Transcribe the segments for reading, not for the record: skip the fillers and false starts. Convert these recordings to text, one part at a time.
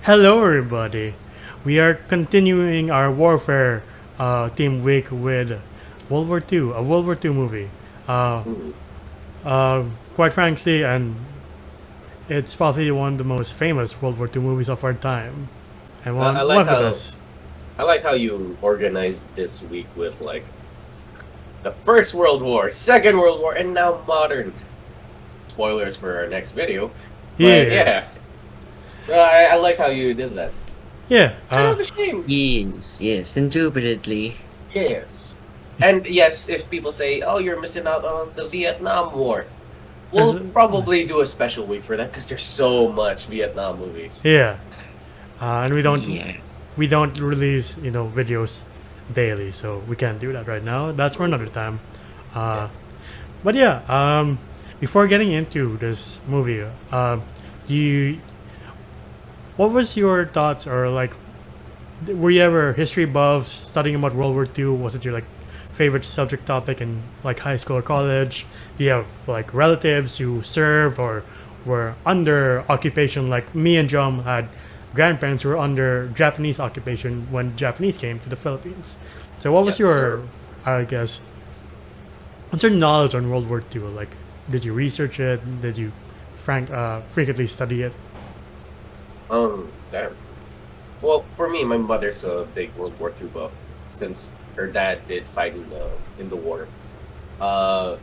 Hello, everybody. We are continuing our warfare theme week with World War II, a World War II movie. Uh, Mhm. quite frankly, and it's probably one of the most famous World War II movies of our time, and I one like of the how best. you organized this week with like the First World War, Second World War, and now modern. Spoilers for our next video, but Yeah, yeah, I like how you did that. yeah. Kind of a shame. Yes, yes, indubitably. Yes, and yes, if people say, "Oh, you're missing out on the Vietnam War," we'll And, probably do a special week for that because there's so much Vietnam movies. yeah, and Yeah. we don't release videos daily, so we can't do that right now. That's for another time. Yeah. Uh, But yeah, before getting into this movie, you what was your thoughts or like were you ever history buffs studying about World War II? Was it your like favorite subject topic in like high school or college? Do you have like relatives who served or were under occupation? Like me and John had grandparents who were under Japanese occupation when Japanese came to the Philippines. So what was Yes, sir. your, I guess, what's your knowledge on World War II? Like, did you research it? Did you frequently study it? Damn. Well, for me, my mother's a big World War II buff since her dad did fight in the war. Uh,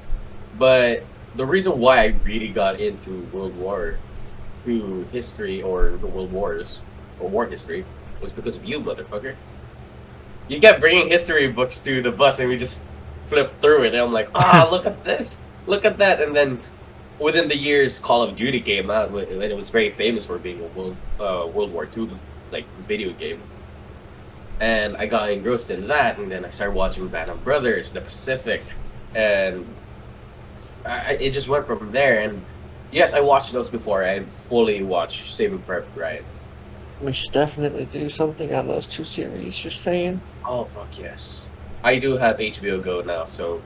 but the reason why I really got into World War II history or the World Wars or war history was because of you, motherfucker. You kept bringing history books to the bus, and we just flipped through it. And I'm like, look at this, look at that, and then within the years, Call of Duty came out, and it was very famous for being a World War II like video game. And I got engrossed in that, and then I started watching Band of Brothers, The Pacific, and it just went from there. And yes, I watched those before. I fully watched Saving Private Ryan. We should definitely do something on those two series, just saying. Oh fuck yes! I do have HBO Go now, so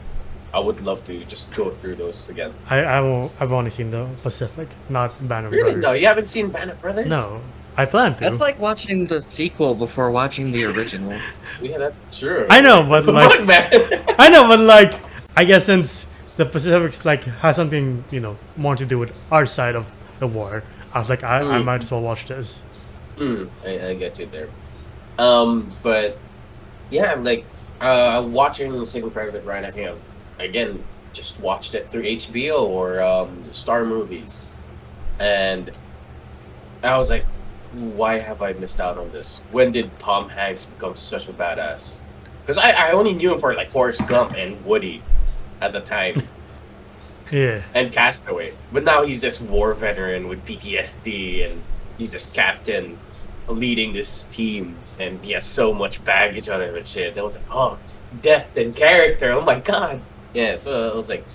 I would love to just go through those again. I've only seen the Pacific, not Band of Really? No, Brothers. you haven't seen Band of Brothers? No, I plan That's to. like watching the sequel before watching the original. Yeah, that's true. I know, Like, what but the like, fuck, man? I know, but like, I guess since the Pacific's like has something more to do with our side of the war, I was like, I Mm, might as well watch this. I get you there. But yeah, I'm like watching Saving Private Ryan. I think again just watched it through HBO or Star Movies, and I was like, why have I missed out on this? When did Tom Hanks become such a badass? Because I only knew him for like Forrest Gump and Woody at the time Yeah, and Castaway, but now he's this war veteran with PTSD and he's this captain leading this team and he has so much baggage on him and shit. I was like, oh, depth and character. Oh my god. Yeah, so I was like,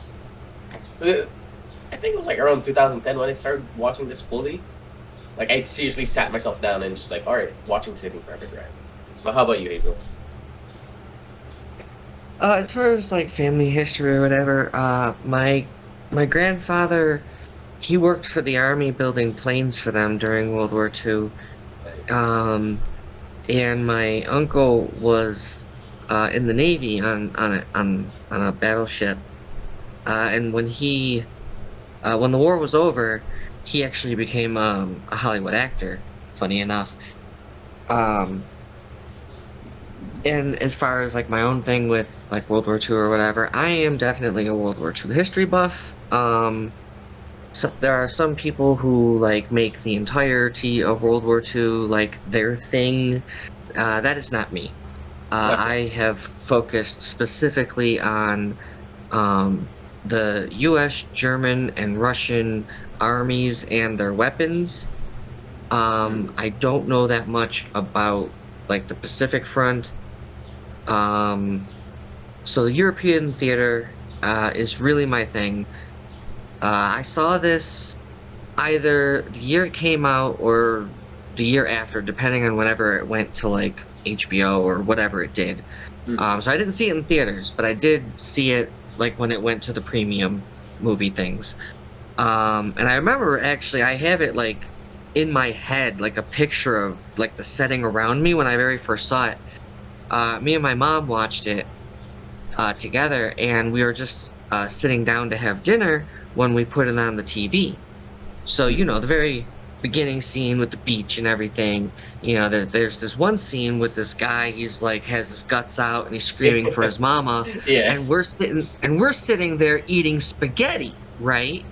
I think it was like around 2010 when I started watching this fully. Like I seriously sat myself down and just like, all right, watching Saving Private Ryan. But how about you, Hazel? As far as like family history or whatever, my grandfather, he worked for the army building planes for them during World War II. Nice. Um, and my uncle was in the Navy on a battleship. And when the war was over, he actually became a Hollywood actor. Funny enough. Um, and as far as like my own thing with like World War II or whatever, I am definitely a World War II history buff. So there are some people who like make the entirety of World War II like their thing. That is not me. Okay. I have focused specifically on um, the U.S., German, and Russian armies and their weapons. Mm. I don't know that much about like the Pacific Front. Um, so the European theater is really my thing. I saw this either the year it came out or the year after, depending on whenever it went to like HBO or whatever it did. Mm. So I didn't see it in theaters, but I did see it like when it went to the premium movie things. And I remember actually I have it like in my head like a picture of like the setting around me when I very first saw it. Me and my mom watched it together, and we were just sitting down to have dinner when we put it on the TV. So, the very beginning scene with the beach and everything, there's this one scene with this guy, he's like has his guts out and he's screaming for his mama, Yeah. and we're sitting there eating spaghetti, right?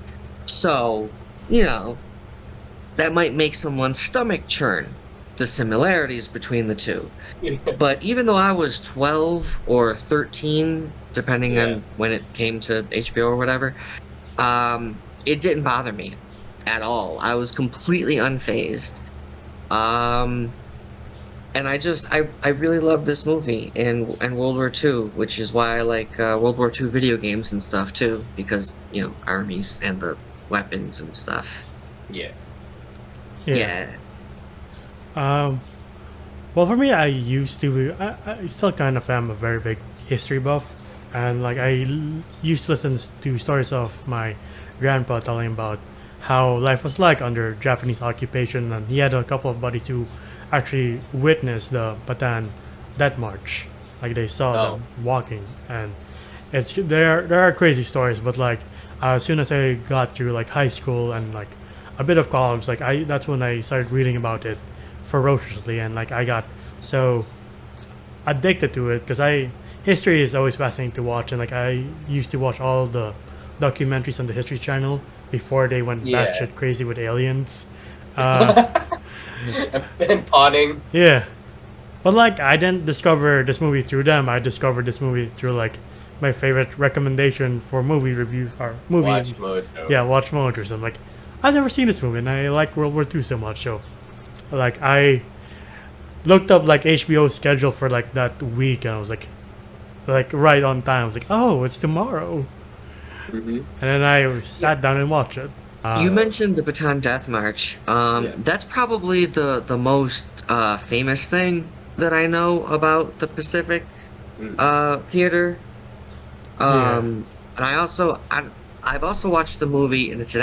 So, you know, that might make someone's stomach churn, the similarities between the two. But even though I was 12 or 13, depending Yeah. on when it came to HBO or whatever, it didn't bother me at all. I was completely unfazed. Um, and I really love this movie and World War II, which is why I like World War II video games and stuff too, because, armies and the weapons and stuff. Yeah. Yeah. Um, well, for me, I used to. I still kind of am a very big history buff, and like used to listen to stories of my grandpa telling about how life was like under Japanese occupation, and he had a couple of buddies who actually witnessed the Bataan Death March. Like they saw Oh. them walking, and there are crazy stories, but like as soon as I got through like high school and like a bit of college, like that's when I started reading about it ferociously, and like I got so addicted to it because I history is always fascinating to watch, and like I used to watch all the documentaries on the History Channel before they went Yeah. batshit crazy with aliens. Uh, And pawning. yeah, but like I didn't discover this movie through them. I discovered this movie through like my favorite recommendation for movie reviews or movies. Watch mode. Yeah, watch mode or something. Like I've never seen this movie, and I like World War II so much. So, like I looked up like HBO's schedule for like that week, and I was like right on time. I was like, oh, it's tomorrow, Mm-hmm. and then I sat down and watched it. You mentioned the Bataan Death March. Yeah. That's probably the most famous thing that I know about the Pacific Theater. And I've also watched the movie, and it's an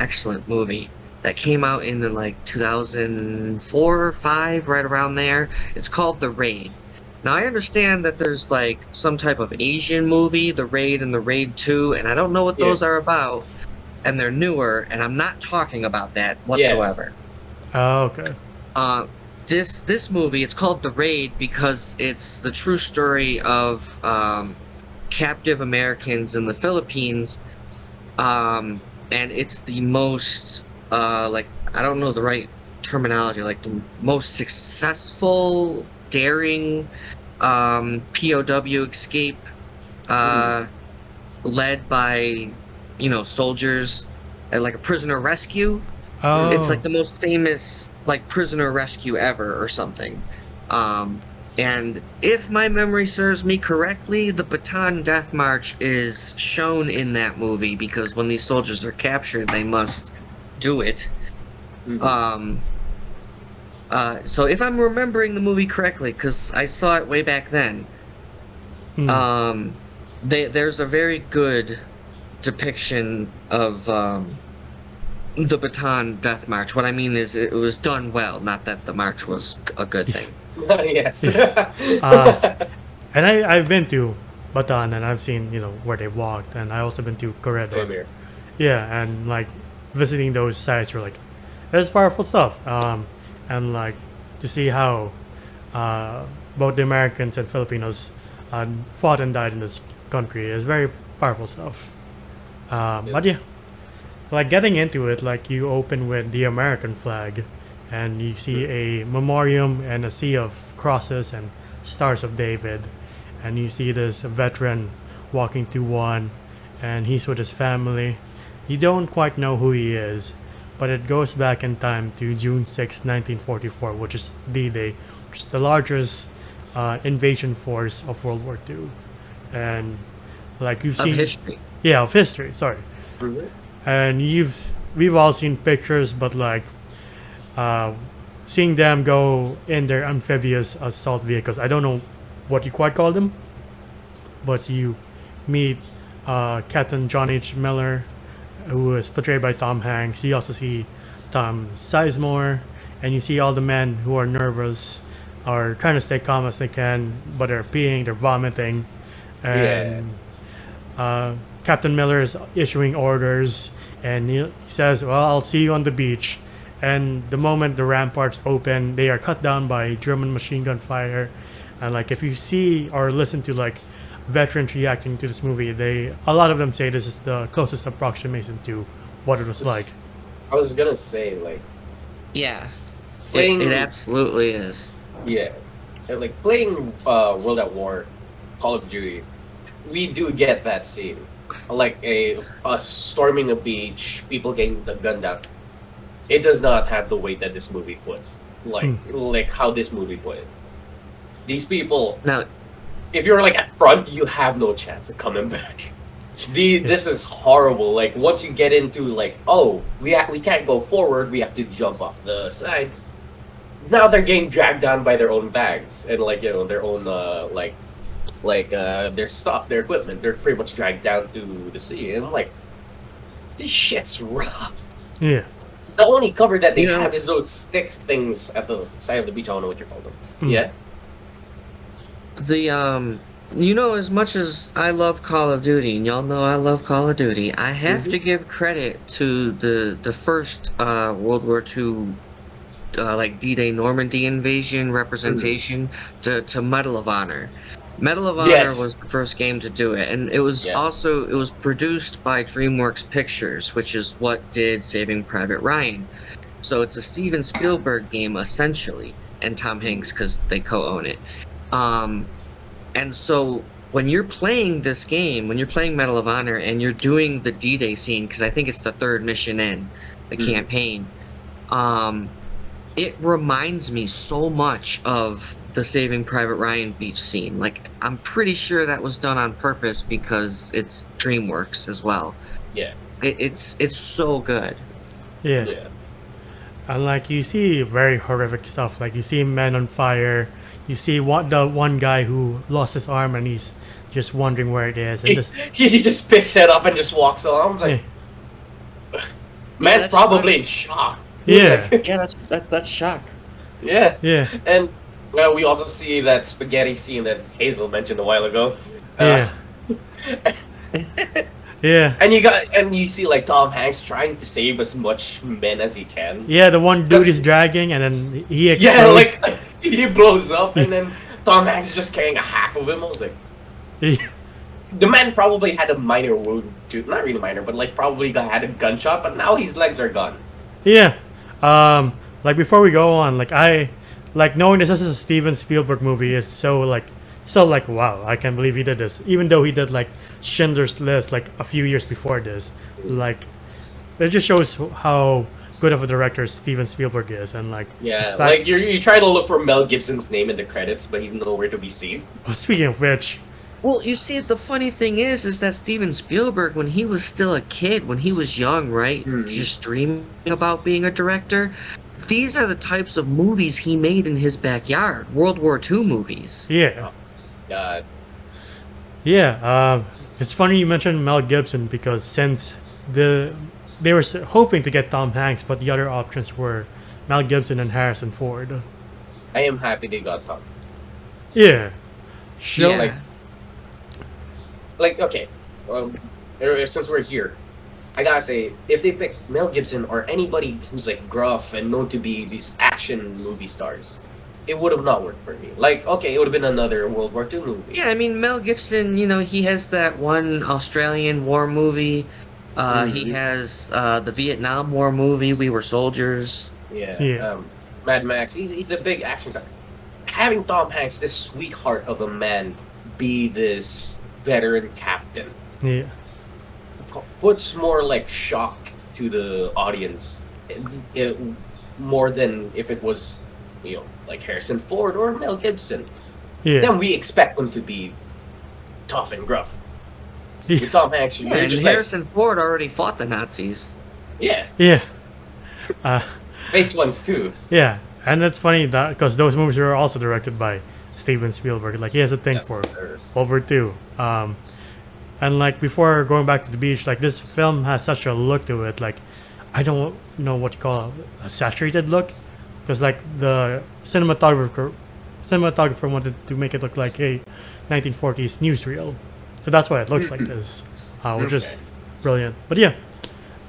excellent movie that came out in like 2004 or 5, right around there. It's called The Raid. Now I understand that there's like some type of Asian movie, The Raid and The Raid 2, and I don't know what Yeah. those are about, and they're newer, and I'm not talking about that whatsoever. Oh, okay. This movie, it's called The Raid because it's the true story of captive Americans in the Philippines, and it's the most like, I don't know the right terminology, like the most successful, daring POW escape, led by soldiers, and like a prisoner rescue. Oh, It's like the most famous like prisoner rescue ever or something. And if my memory serves me correctly, the Bataan Death March is shown in that movie because when these soldiers are captured, they must do it. Mm-hmm. So if I'm remembering the movie correctly, because I saw it way back then, hmm. there's a very good depiction of the Bataan Death March. What I mean is it was done well, not that the march was a good thing. Yes. Yes. And I've been to Bataan, and I've seen where they walked, and I also been to Korea. Same here. Yeah, and like visiting those sites were like it's powerful stuff. And like to see how both the Americans and Filipinos fought and died in this country is very powerful stuff. But yeah, Yes. like getting into it, like you open with the American flag, and you see a memoriam and a sea of crosses and stars of David, and you see this veteran walking to one, and he's with his family. You don't quite know who he is, but it goes back in time to June 6, 1944, which is D-Day, which is the largest invasion force of World War II. And like you've Of seen, history. yeah, of history. Sorry, Mhm. and we've all seen pictures, but like uh, seeing them go in their amphibious assault vehicles. I don't know what you quite call them, but you meet Captain John H. Miller, who is portrayed by Tom Hanks. You also see Sizemore, and you see all the men who are nervous, are trying to stay calm as they can, but they're peeing, they're vomiting, and Captain Miller is issuing orders, and he says, "Well, I'll see you on the beach." And the moment the ramparts open, they are cut down by German machine gun fire. And like, if you see or listen to like veterans reacting to this movie, a lot of them say this is the closest approximation to what it was like. I was gonna say, like, Yeah, playing, it absolutely is. yeah, and, like playing World at War, Call of Duty, we do get that scene, like us storming a beach, people getting gunned down. It does not have the weight that this movie put, like how this movie put it. These people, Now, if you're like at front, you have no chance of coming back. This is horrible. Like once you get into like, oh, we can't go forward, we have to jump off the side. Now they're getting dragged down by their own bags and like their own their stuff, their equipment. They're pretty much dragged down to the sea, and I'm like, this shit's rough. Yeah. The only cover that they You know- have is those sticks things at the side of the beach. I don't know what you call them. Yeah. as much as I love Call of Duty, and y'all know I love Call of Duty, I have to give credit to the first World War II, like D-Day Normandy invasion representation to Medal of Honor. Medal of Honor Yes. was the first game to do it, and it was it was produced by DreamWorks Pictures, which is what did Saving Private Ryan. So it's a Steven Spielberg game essentially, and Tom Hanks because they co-own it. And so when you're playing this game, when you're playing Medal of Honor, and you're doing the D-Day scene, because I think it's the third mission in the campaign, it reminds me so much of the Saving Private Ryan beach scene. Like, I'm pretty sure that was done on purpose because it's DreamWorks as well. Yeah. It's so good. Yeah. Yeah. And like, you see very horrific stuff. Like, you see men on fire. You see the one guy who lost his arm and he's just wondering where it is. And He just picks it up and just walks along. I was like, man's that's probably in shock. yeah. Yeah, that's shock. Yeah. Yeah. And well, we also see that spaghetti scene that Hazel mentioned a while ago. Yeah. Yeah. And you see like Tom Hanks trying to save as much men as he can. Yeah, the one dude That's- is dragging and then he explodes. Yeah, like he blows up and then Tom Hanks is just carrying a half of him. I was like, the man probably had a minor wound too. Not really minor, but like probably had a gunshot, but now his legs are gone. Yeah. Like, before we go on, like knowing this is a Steven Spielberg movie is so like wow, I can't believe he did this. Even though he did like Schindler's List like a few years before this, like it just shows how good of a director Steven Spielberg is. And like, Yeah, the fact- like you try to look for Mel Gibson's name in the credits, but he's nowhere to be seen. Speaking of which, Well, you see, the funny thing is that Steven Spielberg, when he was still a kid, when he was young, right, just dreaming about being a director, these are the types of movies he made in his backyard. World War II movies. yeah. God. Yeah, it's funny you mentioned Mel Gibson because since they were hoping to get Tom Hanks, but the other options were Mel Gibson and Harrison Ford. I am happy they got Tom. Yeah, sure. Yeah. Like, okay, since we're here, I gotta say, if they pick Mel Gibson or anybody who's like gruff and known to be these action movie stars, it would have not worked for me. Like, okay, it would have been another World War II movie. Yeah, I mean, Mel Gibson, he has that one Australian war movie. He has the Vietnam War movie, We Were Soldiers. Yeah. Mad Max. He's a big action guy. Having Tom Hanks, this sweetheart of a man, be this veteran captain, Yeah, puts more like shock to the audience, more than if it was, like Harrison Ford or Mel Gibson. yeah. Then we expect them to be tough and gruff. Yeah. With Tom Hanks, you're Yeah, and just Harrison Ford already fought the Nazis. yeah, Yeah. face ones too. Yeah, and it's funny that because those movies were also directed by Steven Spielberg. Like, he has a thing Yes, for sir. World War II. And like, before going back to the beach, like, this film has such a look to it. Like, I don't know what you call a saturated look, because like the cinematographer wanted to make it look like a 1940s newsreel, so that's why it looks like this, which is Okay. brilliant. But yeah,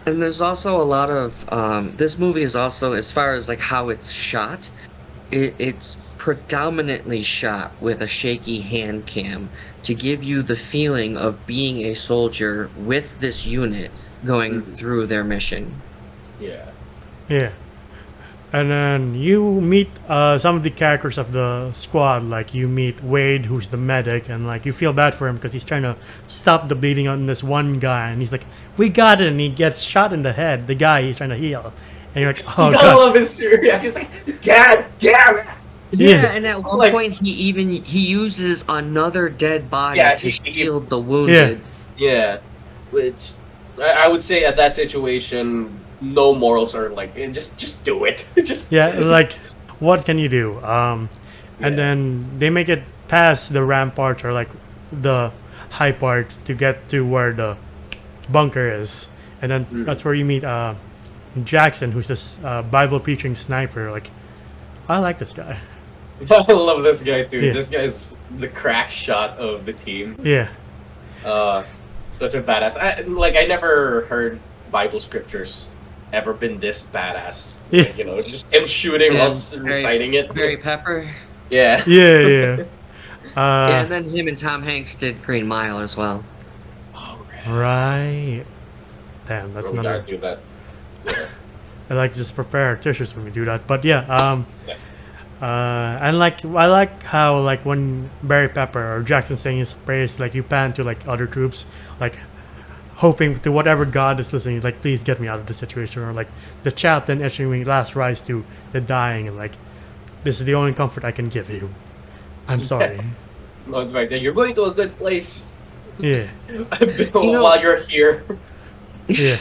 And there's also a lot of this movie is also, as far as like how it's shot, it's predominantly shot with a shaky hand cam to give you the feeling of being a soldier with this unit going Mhm. through their mission. Yeah. yeah. And then you meet some of the characters of the squad. Like you meet Wade, who's the medic, and like you feel bad for him because he's trying to stop the bleeding on this one guy, and he's like, "We got it," and he gets shot in the head. The guy he's trying to heal, and you're like, "Oh You gotta god, love his reaction. He's like, God damn it! Yeah, and at one Like- point he uses another dead body Yeah, to he- shield the wounded. Yeah. Which I would say at that situation, no morals are like, just do it. just yeah." Like, what can you do? Yeah. And then they make it past the ramparts or like the high part to get to where the bunker is, and then that's where you meet Jackson, who's this Bible preaching sniper. Like, I like this guy. I love this guy too. Yeah. This guy's the crack shot of the team. Yeah, Such a badass. I never heard Bible scriptures ever been this badass. Yeah. Like, you know, just him shooting Yeah, while very- reciting it. Barry Pepper. Yeah. yeah, yeah. Yeah, and then him and Tom Hanks did Green Mile as well. Oh, Right. Damn, that's we another. gotta do that. Yeah. I like just prepare tissues when we do that. But yeah, Yes. and like I like how like when Barry Pepper or Jackson saying his prayers, like you pan to like other troops, like hoping to whatever God is listening, like please get me out of this situation, or like the chaplain issuing last rites to the dying, and like this is the only comfort I can give you. I'm sorry. No, in fact, you're going to a good place Yeah, while you're here. yeah,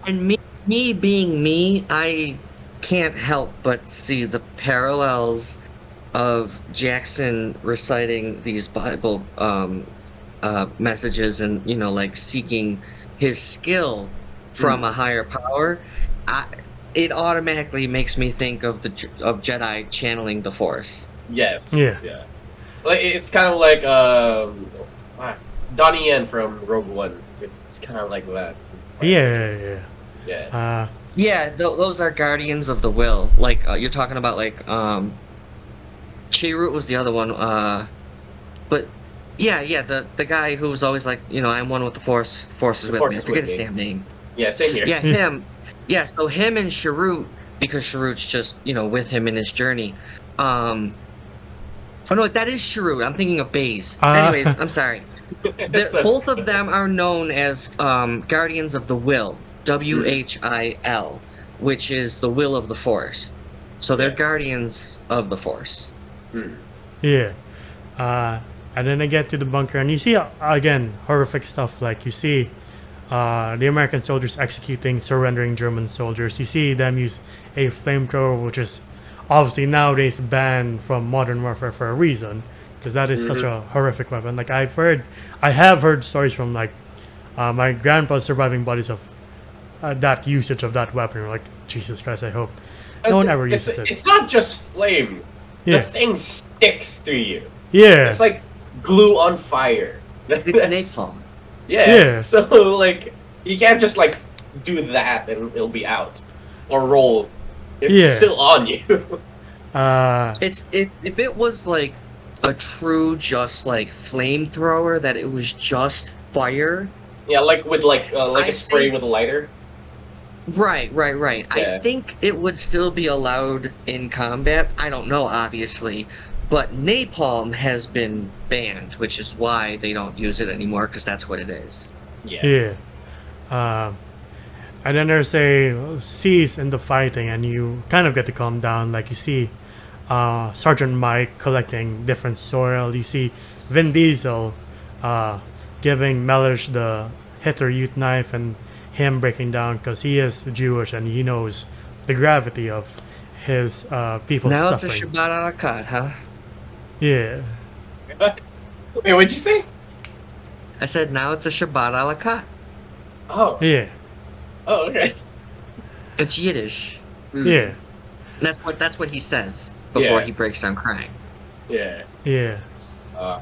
And me being me, I can't help but see the parallels of Jackson reciting these Bible messages and, you know, like seeking his skill from a higher power. It automatically makes me think of Jedi channeling the Force. Yes. Yeah. Yeah. Like it's kind of like Donnie Yen from Rogue One. It's kind of like that. yeah. Yeah. Yeah, those are Guardians of the Will. Like you're talking about, like Chirrut was the other one. But yeah, the guy who was always like, you know, I'm one with the Force. The Force is The with Force me. I is forget with his me. damn name. Yeah. Same here. Yeah, him. Yeah, so him and Chirrut, because Chirrut's just, you know, with him in his journey. Oh no, that is Chirrut. I'm thinking of Baze. Anyways, I'm sorry. Both of them are known as Guardians of the Will, WHIL, which is the will of the Force. So they're Yeah. Guardians of the Force. Yeah. And then they get to the bunker, and you see, again, horrific stuff. Like, you see the American soldiers executing surrendering German soldiers. You see them use a flamethrower, which is obviously nowadays banned from modern warfare for a reason, because that is such a horrific weapon. Like, I have heard stories from, like, my grandpa's surviving buddies of that usage of that weapon. We're like, Jesus Christ, I hope no one ever uses it. It's not just flame. Yeah. The thing sticks to you. Yeah. It's like glue on fire. It's That's- napalm. Yeah. Yeah. So like you can't just like do that and it'll be out or roll. It's Yeah. still on you. If it was like a true just like flamethrower, that it was just fire. Yeah, like with like I a spray think- with a lighter. Right. Yeah. I think it would still be allowed in combat. I don't know, obviously, but napalm has been banned, which is why they don't use it anymore, because that's what it is. Yeah. Yeah. And then there's a cease in the fighting, and you kind of get to calm down. Like, you see Sergeant Mike collecting different soil. You see Vin Diesel giving Mellish the Hitler Youth knife, and him breaking down because he is Jewish and he knows the gravity of his people Now suffering. it's a Shabbat a la carte, huh? Yeah. Wait, what'd you say? I said now it's a Shabbat a la carte. Oh. Yeah. Oh, okay. It's Yiddish. Yeah, That's what he says before he breaks down crying. Yeah. yeah. Uh,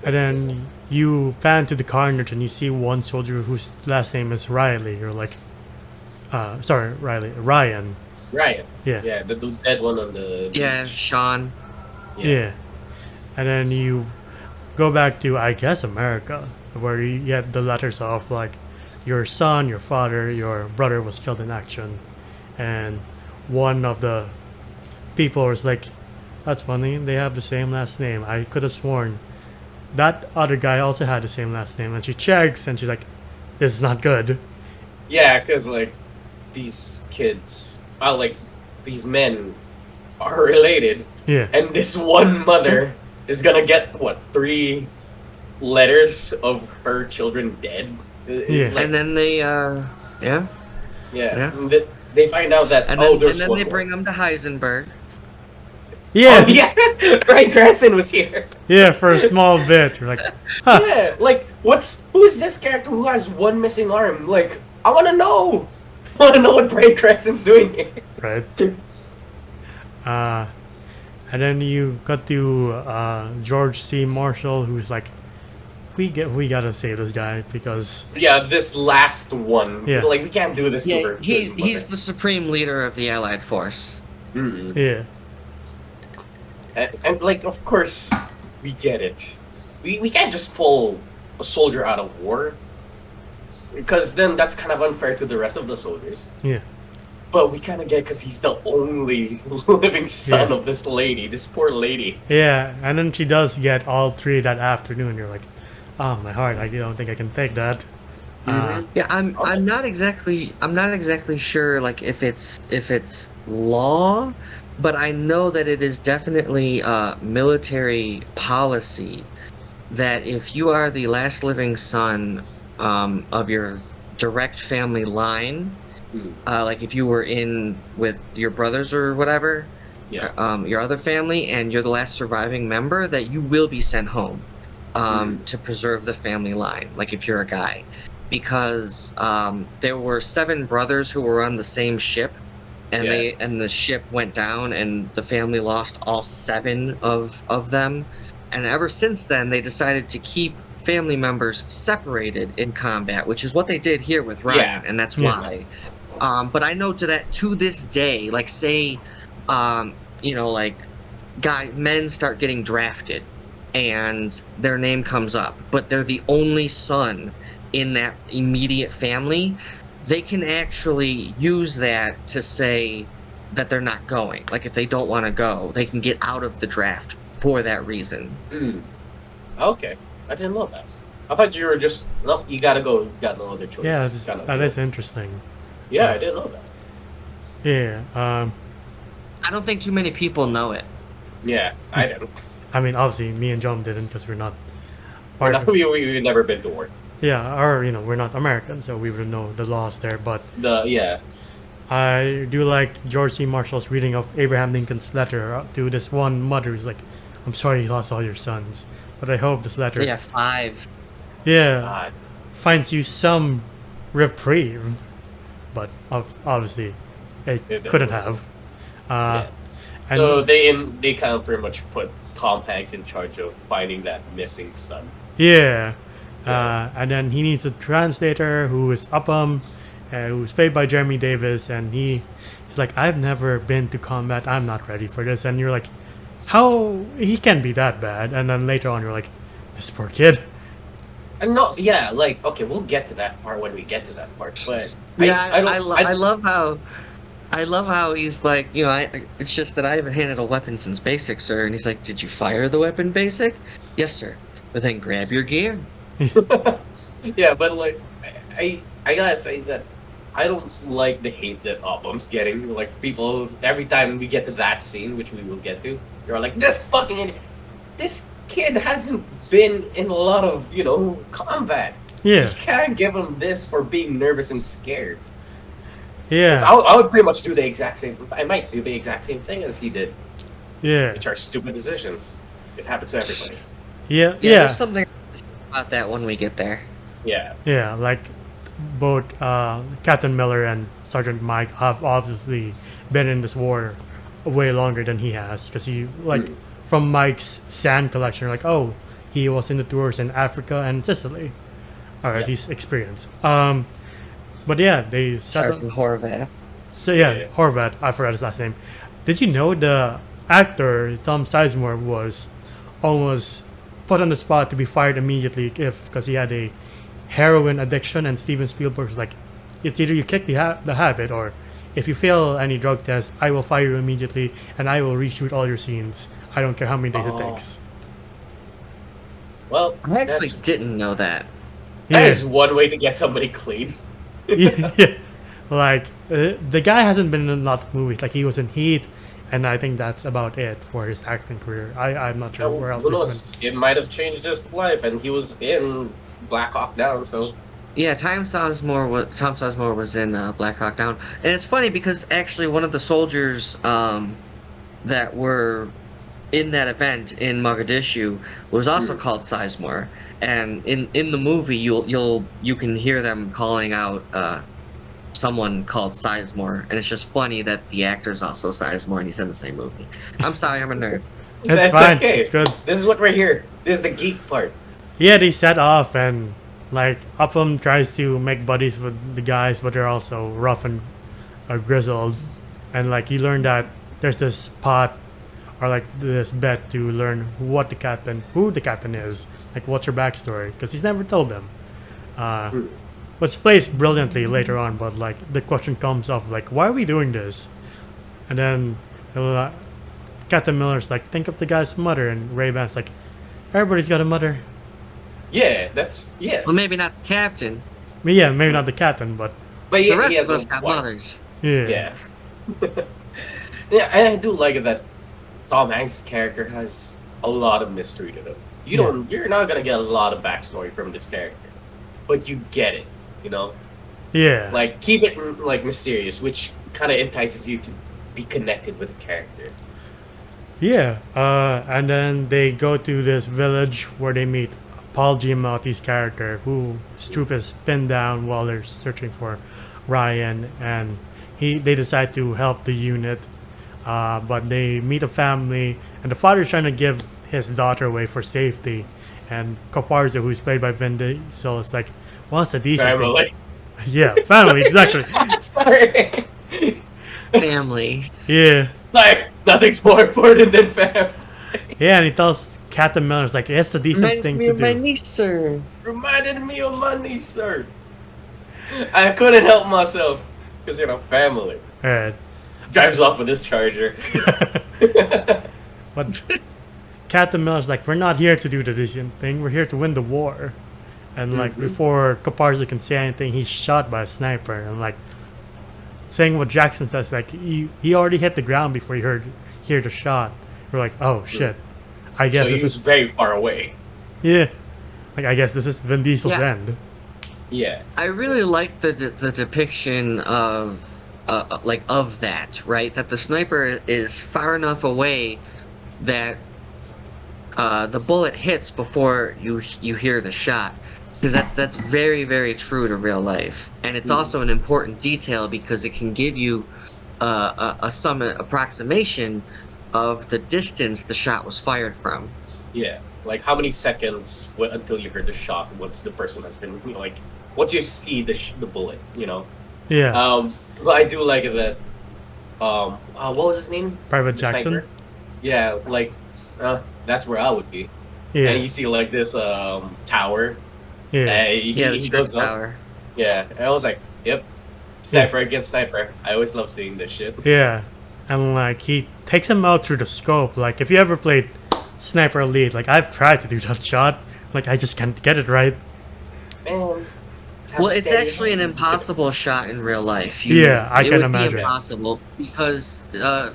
And then you pan to the carnage and you see one soldier whose last name is Riley. You're like, sorry, Riley, Ryan. Ryan. Yeah, Yeah, the dead one on the Yeah, beach. Sean. yeah. And then you go back to, I guess, America, where you get the letters of like your son, your father, your brother was killed in action, and one of the people was like, "That's funny. They have the same last name. I could have sworn that other guy also had the same last name." And she checks, and she's like, "This is not good." Yeah, because like these kids, like these men are related, Yeah, and this one mother is gonna get what 3 letters of her children dead. Yeah. Like, And then they, yeah. Yeah. They find out that and then, there's and then one they more. bring him to Heisenberg. yeah, Oh yeah, Bryan Cranston was here. yeah. For a small bit, you're like, "Huh." Yeah, like who's this character who has one missing arm? Like, I want to know. I want to know what Bryan Cranston's doing here. Right. And then you got to George C. Marshall, who's like, we gotta save this guy because Yeah, this last one. Yeah. Like, we can't do this to Yeah, her. he's the supreme leader of the Allied force. yeah, And like, of course, we get it. We can't just pull a soldier out of war. Because then that's kind of unfair to the rest of the soldiers. yeah, But we kind of get because he's the only living son Yeah. of this lady, this poor lady. yeah. And then she does get all 3 that afternoon. You're like, oh my heart, I don't think I can take that. Mhm. Yeah, I'm not exactly sure like if it's law, but I know that it is definitely military policy that if you are the last living son of your direct family line, like if you were in with your brothers or whatever, Yeah. your other family, and you're the last surviving member, that you will be sent home to preserve the family line, like if you're a guy. Because there were 7 brothers who were on the same ship, and Yeah. the ship went down, and the family lost all 7 of them. And ever since then, they decided to keep family members separated in combat, which is what they did here with Ryan, Yeah. and that's Yeah. why. But I know to this day, like say, like men start getting drafted, and their name comes up, but they're the only son in that immediate family, they can actually use that to say that they're not going. Like if they don't want to go, they can get out of the draft for that reason. Okay. I didn't know that. I thought you were just, no, you gotta go. You got no other choice. Yeah, Kind of that deal. is interesting. Yeah, I didn't know that. Yeah. I don't think too many people know it. Yeah, I didn't. I mean, obviously, me and John didn't because we're not We've part. we've never been to war. Yeah, or we're not American, so we wouldn't know the laws there. But Yeah. I do like George C. Marshall's reading of Abraham Lincoln's letter to this one mother who's like, "I'm sorry you lost all your sons, but I hope this letter, Yeah, 5. God. finds you some reprieve." But obviously, it It couldn't didn't. have. Yeah. And So they kind of pretty much put Tom Hanks in charge of finding that missing son. yeah, Yeah. and then he needs a translator who is Upham, who's played by Jeremy Davis, and he's like, "I've never been to combat. I'm not ready for this." And you're like, "How he can be that bad?" And then later on, you're like, "This poor kid." And no, yeah, like okay, we'll get to that part when we get to that part. But Yeah, I I love how he's like, it's just that I haven't handled a weapon since basic, sir. And he's like, did you fire the weapon basic? Yes, sir. But then grab your gear. yeah, but like I gotta say is that I don't like the hate that Obam's getting. Like people every time we get to that scene, which we will get to, you're like, this fucking idiot. This kid hasn't been in a lot of combat. Yeah, You can't give him this for being nervous and scared. 'Cause yeah, I would pretty much do the exact same. I might do the exact same thing as he did, yeah, which are stupid decisions. It happens to everybody. yeah, Yeah, yeah. there's something about that when we get there. Yeah. Yeah, like both Captain Miller and Sergeant Mike have obviously been in this war way longer than he has, because he like from Mike's sand collection, like, oh, he was in the tours in Africa and Sicily. All right, Yeah. he's experienced. But yeah, they set up, Sergeant Horvath. so yeah, Yeah. Horvath. I forgot his last name. Did you know the actor Tom Sizemore was almost put on the spot to be fired immediately because he had a heroin addiction, and Steven Spielberg was like, it's either you kick the habit, or if you fail any drug test, I will fire you immediately and I will reshoot all your scenes. I don't care how many days it Oh. takes. Well, I actually that's- didn't know that. that Yeah. is one way to get somebody clean. Yeah. Like the guy hasn't been in lots of movies. Like he was in Heat, and I think that's about it for his acting career. I'm not sure where else Who he's knows? It might have changed his life, and he was in Black Hawk Down, so Yeah, Tom Sizemore was in Black Hawk Down, and it's funny because actually one of the soldiers that were in that event in Mogadishu was also called Sizemore, and in the movie you can hear them calling out someone called Sizemore, and it's just funny that the actor's also Sizemore and he's in the same movie. I'm sorry, I'm a nerd. It's that's fine. okay. It's good. This is what we're here. This is the geek part. Yeah, they set off, and like Upham tries to make buddies with the guys, but they're also rough and grizzled. And like you learn that there's this pot, or like this bet to learn who the captain is, like what's her backstory, because he's never told them. But it's placed brilliantly later on. But like the question comes up, like, why are we doing this? And then Captain Miller's like, think of the guy's mother, and Ray-Ban's like, everybody's got a mother. Yeah, that's yes. Well, maybe not the captain. I mean, yeah, maybe not the captain, but But The yeah, rest he has of us a got wife. mothers. yeah. Yeah. Yeah, and I do like it that Tom Hanks' character has a lot of mystery to him. You're not gonna get a lot of backstory from this character, but you get it. You know, Yeah. like keep it like mysterious, which kind of entices you to be connected with the character. Yeah, and then they go to this village where they meet Paul Giamatti's character, who Stroop is pinned down while they're searching for Ryan, and they decide to help the unit, but they meet a family, and the father's trying to give his daughter away for safety, and Caparzo, who's played by Vin Diesel, is like, well, it's a decent thing. Family. Yeah, family, exactly. Sorry. Family. Yeah. Like nothing's more important than family. Yeah, and he tells Captain Miller, it's like, it's a decent Reminds thing me to of my do. niece, sir. Reminded me of my niece, sir. I couldn't help myself because family. Alright. Drives off with his charger. But Captain Miller's like, we're not here to do the decent thing, we're here to win the war. And like before Caparzo can say anything, he's shot by a sniper. And like saying what Jackson says, like he already hit the ground before he heard the shot. We're like, oh shit. I guess So he this was is very far away. yeah. Like I guess this is Vin Diesel's Yeah. end. Yeah. I really like the depiction of of that, right? That the sniper is far enough away that the bullet hits before you hear the shot, because that's very, very true to real life, and it's also an important detail because it can give you some approximation of the distance the shot was fired from. Yeah. Like how many seconds until you heard the shot once the person has been once you see the bullet, Yeah. But I do like it that what was his name? Private The Jackson. sniper? Yeah, like that's where I would be. Yeah. And you see like this tower. Yeah. And Yeah, the he church goes up. tower. Yeah, and I was like, yep, sniper against sniper. I always love seeing this shit. Yeah. And like he takes him out through the scope. Like if you ever played Sniper Elite, like I've tried to do that shot. Like I just can't get it right. Man. Well, it's actually an impossible shot in real life. Yeah, I it can would imagine. be impossible because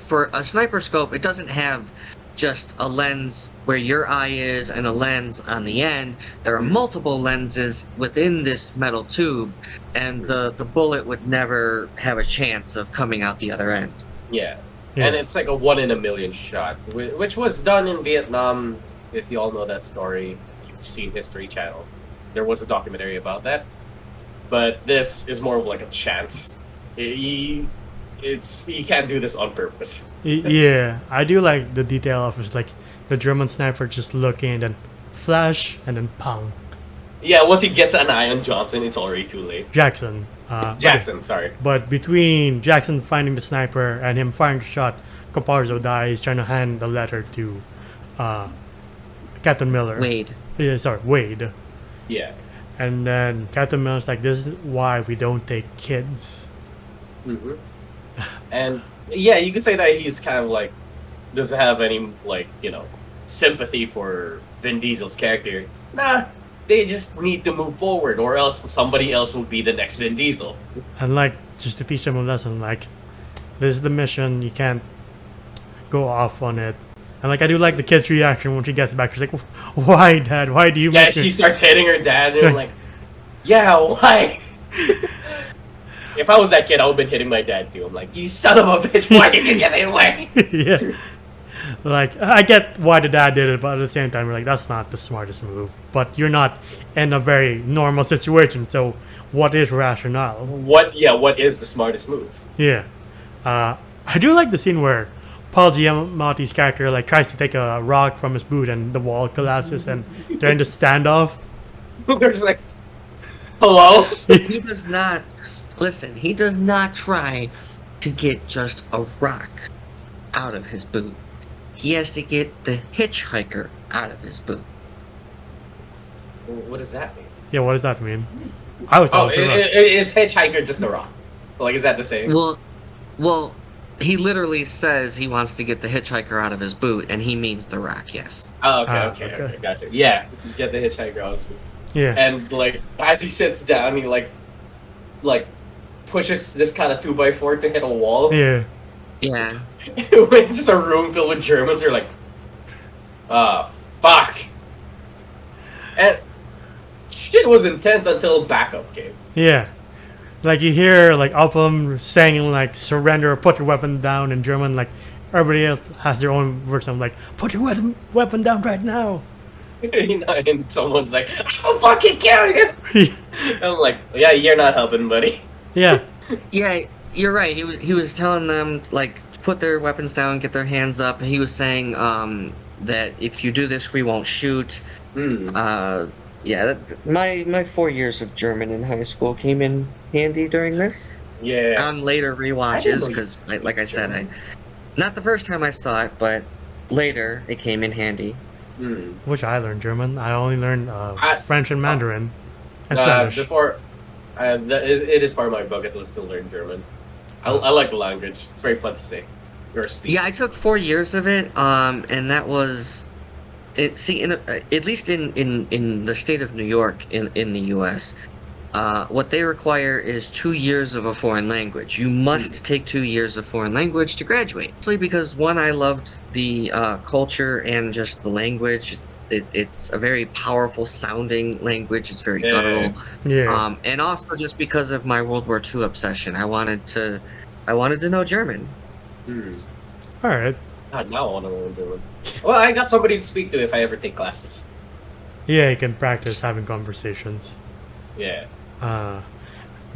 for a sniper scope, it doesn't have just a lens where your eye is and a lens on the end. There are multiple lenses within this metal tube, and the bullet would never have a chance of coming out the other end. Yeah. Yeah. And it's like a 1 in a million shot, which was done in Vietnam. If you all know that story, you've seen History Channel. There was a documentary about that. but this is more of like a chance. He can't do this on purpose. Yeah, I do like the detail of it's like the German sniper just looking and then flash and then pong. Yeah, once he gets an eye on Johnson, it's already too late. Jackson. Jackson, sorry. But between Jackson finding the sniper and him firing the shot, Caparzo dies trying to hand the letter to Captain Miller. Wade. Yeah, sorry, Wade. Yeah. And then Captain Miller's like, this is why we don't take kids. hmm And yeah, you could say that he's kind of like doesn't have any like sympathy for Vin Diesel's character. Nah, they just need to move forward, or else somebody else will be the next Vin Diesel. And like, just to teach them a lesson, like, this is the mission, you can't go off on it. And like, I do like the kid's reaction when she gets back. She's like, why, Dad? Why do you Yeah, make she me-" starts hitting her dad, and I'm like, yeah, why? If I was that kid, I would have been hitting my dad too. I'm like, you son of a bitch, why did you get me away? Yeah. Like, I get why the dad did it, but at the same time, you're like, that's not the smartest move. But you're not in a very normal situation, so what is rationale? What is the smartest move? Yeah. I do like the scene where Paul Giamatti's character like tries to take a rock from his boot and the wall collapses and they're in the standoff. They're just like, hello? He does not listen. He does not try to get just a rock out of his boot. He has to get the hitchhiker out of his boot. What does that mean? Yeah, what does that mean? I was Oh, thought it was a rock. is Hitchhiker just a rock? Like, is that the same? Well, he literally says he wants to get the hitchhiker out of his boot, and he means the rock. Yes. Oh, okay, Ah, okay, okay. okay, gotcha. Yeah, get the Hitchhiker out. Yeah. And like, as he sits down, he like pushes this kind of 2x4 to hit a wall. Yeah. Yeah. It's just a room filled with Germans. They're like, fuck. And shit was intense until backup came. Yeah. Like you hear like Upham saying like surrender or put your weapon down in German, like everybody else has their own version of like put your weapon down right now. And someone's like, I'll fucking kill you. I'm like, yeah, you're not helping, buddy. Yeah. Yeah, you're right. He was telling them like put their weapons down, get their hands up. He was saying that if you do this, we won't shoot. Yeah, my 4 years of German in high school came in handy during this. Yeah. On later rewatches, because like I said, not the first time I saw it, but later it came in handy. Which I learned German. I only learned French and Mandarin and Spanish. It is part of my bucket list to learn German. I like the language. It's very fun to say or speak. Yeah, I took 4 years of it, and that was it. See, at least in the state of New York in the U.S., what they require is 2 years of a foreign language. You must take 2 years of foreign language to graduate. Mostly because one, I loved the culture and just the language. It's a very powerful sounding language. It's very guttural. Yeah. And also just because of my World War II obsession, I wanted to know German. All right. God, now I want to learn German. Well, I got somebody to speak to if I ever take classes. Yeah, you can practice having conversations. Yeah.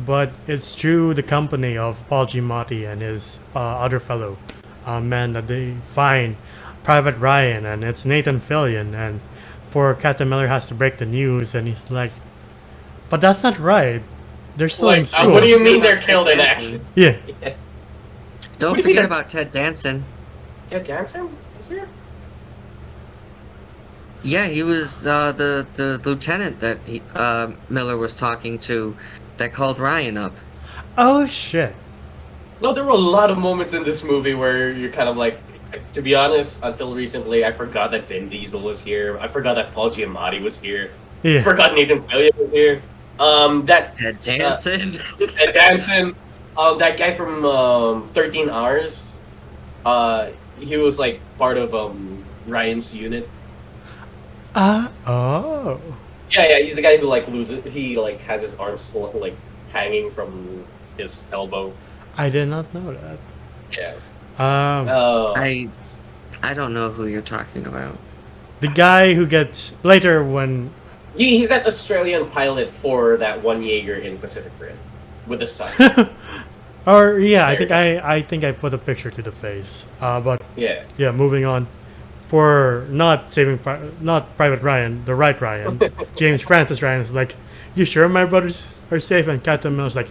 But it's through the company of Paul Giamatti and his other fellow men that they find Private Ryan, and it's Nathan Fillion, and poor Captain Miller has to break the news, and he's like, but that's not right. They're still in school. What do you mean they're killed in action? Yeah. Don't forget about Ted Danson. Ted Danson? Is here? Yeah, he was the lieutenant that Miller was talking to that called Ryan up. Oh, shit. No, there were a lot of moments in this movie where you're kind of like, to be honest, until recently, I forgot that Vin Diesel was here. I forgot that Paul Giamatti was here. Yeah. I forgot Nathan Fillion was here. Ted Danson. Ted Danson. That guy from 13 Hours. He was like part of Ryan's unit. Oh. Yeah, he's the guy who like loses. He like has his arms like hanging from his elbow. I did not know that. Yeah. I don't know who you're talking about. The guy who gets later when He's that Australian pilot for that one Jaeger in Pacific Rim with the sun. Or yeah, There. I think I put a picture to the face. But Yeah. yeah, moving on. For not not Private Ryan, the right Ryan, James Francis Ryan is like, "You sure my brothers are safe?" And Captain Miller's like,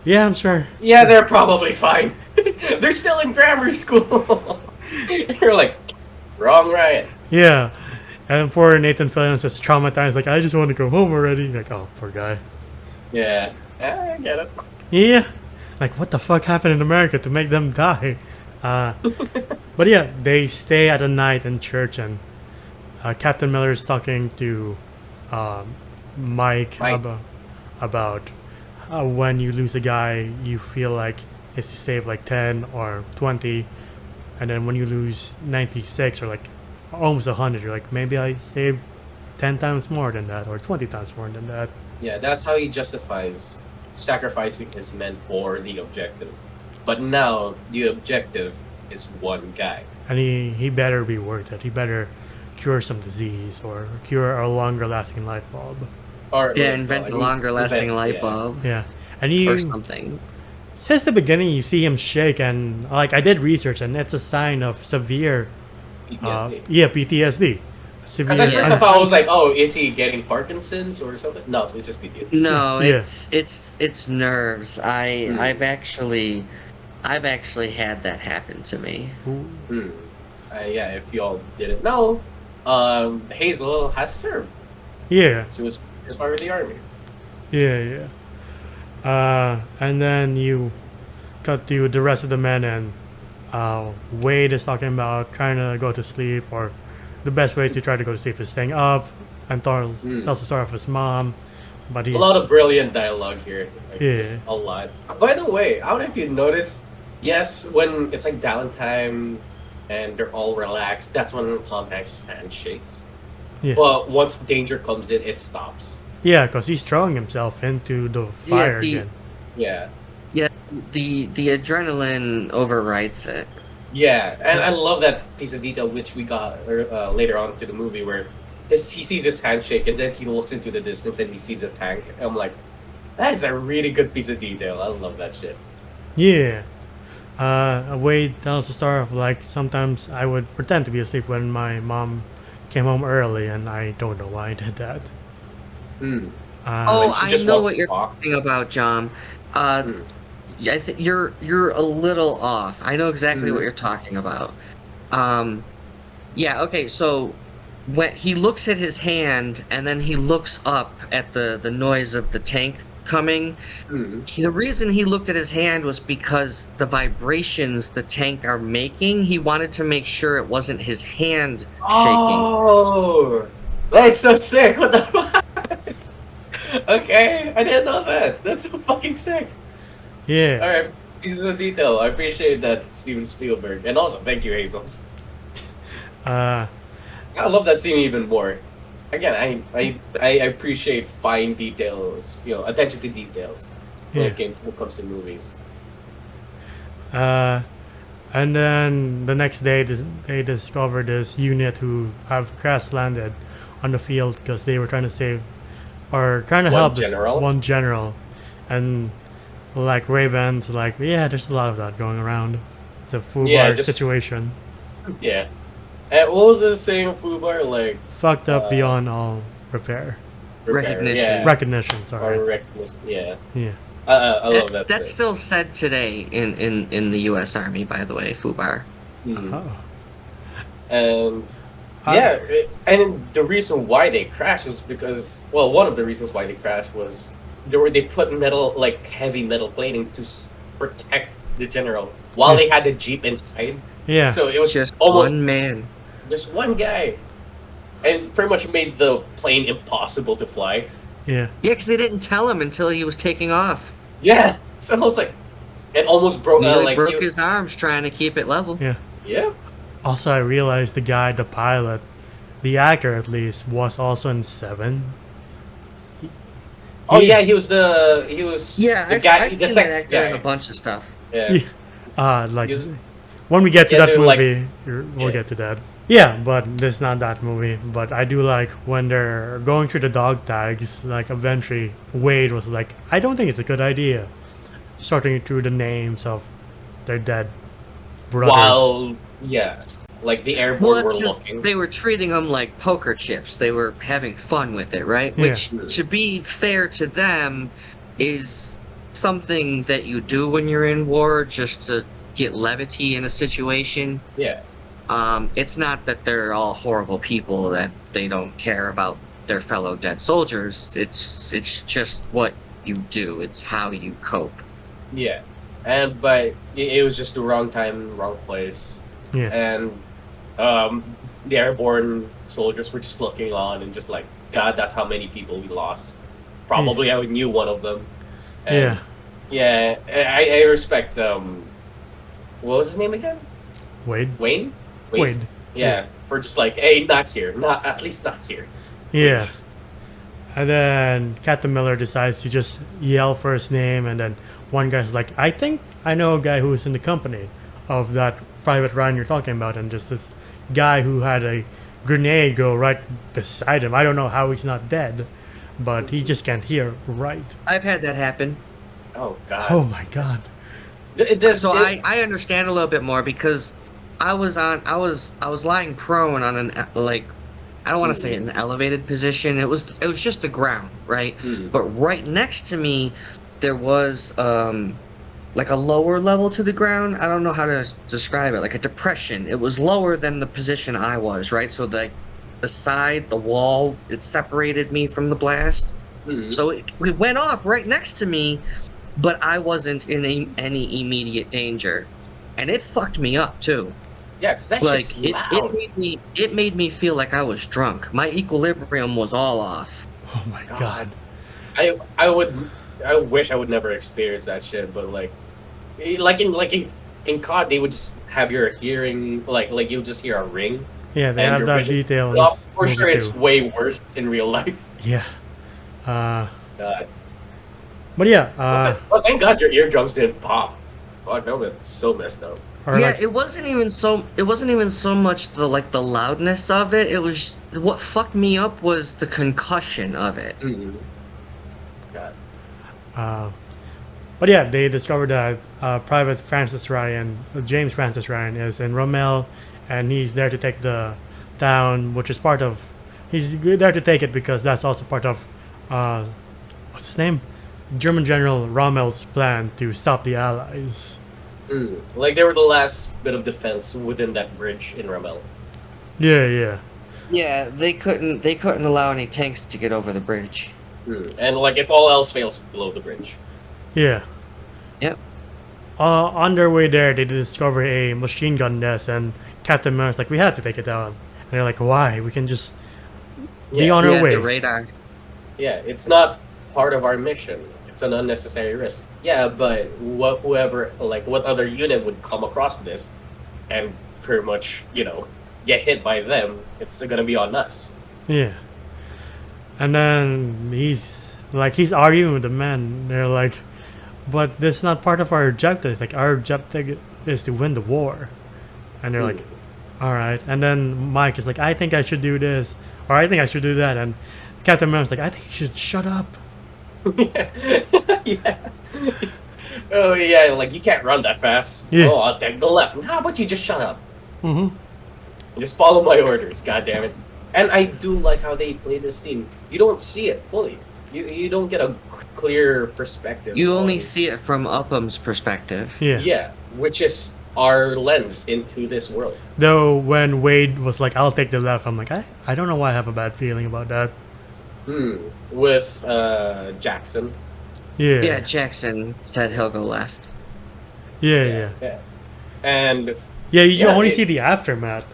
"Yeah, I'm sure." Yeah, they're probably fine. They're still in grammar school. You're like, wrong, Ryan. Yeah, and poor Nathan Fillion is traumatized. Like, I just want to go home already. Like, oh, poor guy. Yeah, I get it. Yeah, like what the fuck happened in America to make them die? But yeah, they stay at a night in church, and Captain Miller is talking to Mike, Mike. about when you lose a guy, you feel like it's to save like 10 or 20, and then when you lose 96 or like almost 100, you're like, maybe I saved 10 times more than that or 20 times more than that. Yeah, that's how he justifies sacrificing his men for the objective. But now the objective is one guy. And he better be worth it. He better cure some disease or cure a longer lasting light bulb. Or Yeah, invent a longer lasting light yeah. bulb Yeah. And or you, something. since the beginning, you see him shake, and like I did research, and it's a sign of severe, PTSD. PTSD. Severe. Because at first Yeah. I thought I was like, oh, is he getting Parkinson's or something? No, it's just PTSD. No, Yeah. it's nerves. I've actually had that happen to me. Hmm. Yeah, if y'all didn't know, Hazel has served. Yeah, She was part of the army. yeah. And then you cut to the rest of the men, and Wade is talking about trying to go to sleep, or the best way to try to go to sleep is staying up, and tells the story of his mom. But A he's lot of brilliant dialogue here. Like, Yeah. just a lot. By the way, I don't know if you noticed, yes, when it's like downtime and they're all relaxed, that's when Tom Hanks' hand shakes. Yeah. But once danger comes in, it stops. yeah, because he's throwing himself into the fire again. Yeah. Yeah, the adrenaline overwrites it. Yeah, and I love that piece of detail which we got later on to the movie where he sees his handshake and then he looks into the distance and he sees a tank. And I'm like, that is a really good piece of detail. I love that shit. Yeah. Wade tells the story of like sometimes I would pretend to be asleep when my mom came home early, and I don't know why I did that. Mm. Oh, she I just know wants what to you're talk. talking about, John. Yeah, I think you're a little off. I know exactly what you're talking about. Yeah, okay, so when he looks at his hand and then he looks up at the noise of the tank coming, the reason he looked at his hand was because the vibrations the tank are making, he wanted to make sure it wasn't his hand shaking. Oh, that's so sick. What the fuck? Okay, I didn't know that. That's so fucking sick. Yeah. Alright, pieces of detail. I appreciate that, Steven Spielberg. And also, thank you, Hazel. I love that scene even more. Again, I appreciate fine details, attention to details when it comes to movies. And then the next day, they discover this unit who have crash landed on the field because they were trying to save or trying to help one general, and like Ray-Ban's like, yeah, there's a lot of that going around. It's a FUBAR situation. Yeah. And what was the saying of FUBAR? Like, fucked up beyond all repair. Recognition. Yeah. Recognition, sorry. Or recognition, yeah. Yeah. I love that. That's still said today in the U.S. Army, by the way, FUBAR. And and the reason why they crashed was because, well, one of the reasons why they crashed was they put metal, like heavy metal plating to protect the general while they had the jeep inside. Yeah. So it was Just almost one man. just one guy, and pretty much made the plane impossible to fly. Yeah. Yeah, because they didn't tell him until he was taking off. Yeah, so I was like, it almost broke. Nearly broke his arms trying to keep it level. Yeah. Yeah. Also, I realized the guy, the pilot, the actor at least, was also in 7. Yeah, he was the Yeah, the I've guy, the seen that sex actor in guy. a bunch of stuff. Yeah. Like He was- when we get to Yeah, that they're like, movie, we'll yeah. get to that. Yeah, but this is not that movie. But I do like when they're going through the dog tags. Like eventually, Wade was like, "I don't think it's a good idea." Sorting through the names of their dead brothers. While, yeah, like the Well, airborne that's were because looking. they were treating them like poker chips. They were having fun with it, right? Yeah. Which, to be fair to them, is something that you do when you're in war just to get levity in a situation. Yeah. It's not that they're all horrible people that they don't care about their fellow dead soldiers. It's just what you do. It's how you cope. Yeah. But it was just the wrong time, wrong place. Yeah. And the airborne soldiers were just looking on and just like, God, that's how many people we lost. Probably I knew one of them. And Yeah. yeah, I respect what was his name again? Wade. Wayne? Wade. Yeah, for just like, hey, not here. Not at least not here. Yeah. Please. And then Captain Miller decides to just yell for his name, and then one guy's like, "I think I know a guy who's in the company of that Private Ryan you're talking about," and just this guy who had a grenade go right beside him. I don't know how he's not dead, but he just can't hear right. I've had that happen. Oh God. Oh my god. I understand a little bit more because I was lying prone on an like, I don't want to say an elevated position. It was just the ground, right? But right next to me there was like a lower level to the ground. I don't know how to describe it, like a depression. It was lower than the position I was, right? So the side, the wall, it separated me from the blast. So it went off right next to me, but I wasn't in any immediate danger, and it fucked me up too. Yeah, because that's Like just it loud. made me feel like I was drunk. My equilibrium was all off. Oh my god. I wish I would never experience that shit, but like in COD they would just have your hearing like you'll just hear a ring. Yeah, they And have your that vision- detail in Well, this for sure movie it's too. way worse in real life. Yeah. God. But yeah, Well, thank God your eardrums didn't pop. Oh no, it's so messed up. or Yeah, like, it wasn't even so much the loudness of it. It was what fucked me up was the concussion of it. God. but yeah, they discovered that Private Francis Ryan, James Francis Ryan, is in Rommel, and he's there to take the town, which is part of. He's there to take it because that's also part of, what's his name, German General Rommel's plan to stop the Allies. Like they were the last bit of defense within that bridge in Rommel. Yeah, yeah, Yeah, they couldn't allow any tanks to get over the bridge. And like if all else fails, blow the bridge. yeah. Yep. On their way there, they discover a machine gun nest, and Captain Miller's like, "We had to take it down." And they're like, "Why? We can just be on our Yeah, way." the radar. Yeah, it's not part of our mission. It's an unnecessary risk. Yeah, but what other unit would come across this and pretty much, get hit by them, it's gonna be on us. Yeah. And then he's arguing with the men. They're like, "But this is not part of our objective. It's like our objective is to win the war." And they're like, "All right." And then Mike is like, "I think I should do this, or I think I should do that." And Captain America's like, "I think you should shut up." Yeah. Oh yeah, like you can't run that fast. Yeah. Oh, I'll take the left. How about you just shut up? Mm-hmm. Just follow my orders, god damn it. And I do like how they play this scene. You don't see it fully. You don't get a clear perspective. You only on- see it from Upham's perspective. Yeah. Yeah, which is our lens into this world. Though when Wade was like, "I'll take the left," I'm like, I don't know why I have a bad feeling about that. With Jackson. Yeah. Yeah, Jackson said he'll go left. Yeah. Yeah. And Yeah, you Yeah, only it- see the aftermath.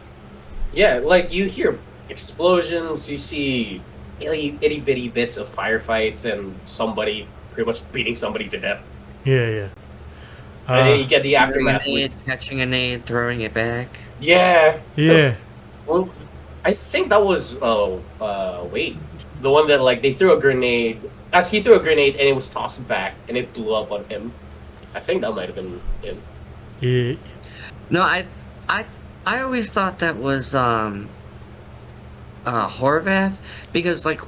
yeah, like you hear explosions, you see itty bitty bits of firefights and somebody pretty much beating somebody to death. Yeah. And then you get the Throwing aftermath. a nade, catching a nade, throwing it back. Yeah. Yeah. Well, I think that was Wade. The one that like they threw a grenade. As he threw a grenade and it was tossed back and it blew up on him. I think that might have been him. Yeah. No, I I always thought that was Horvath, because like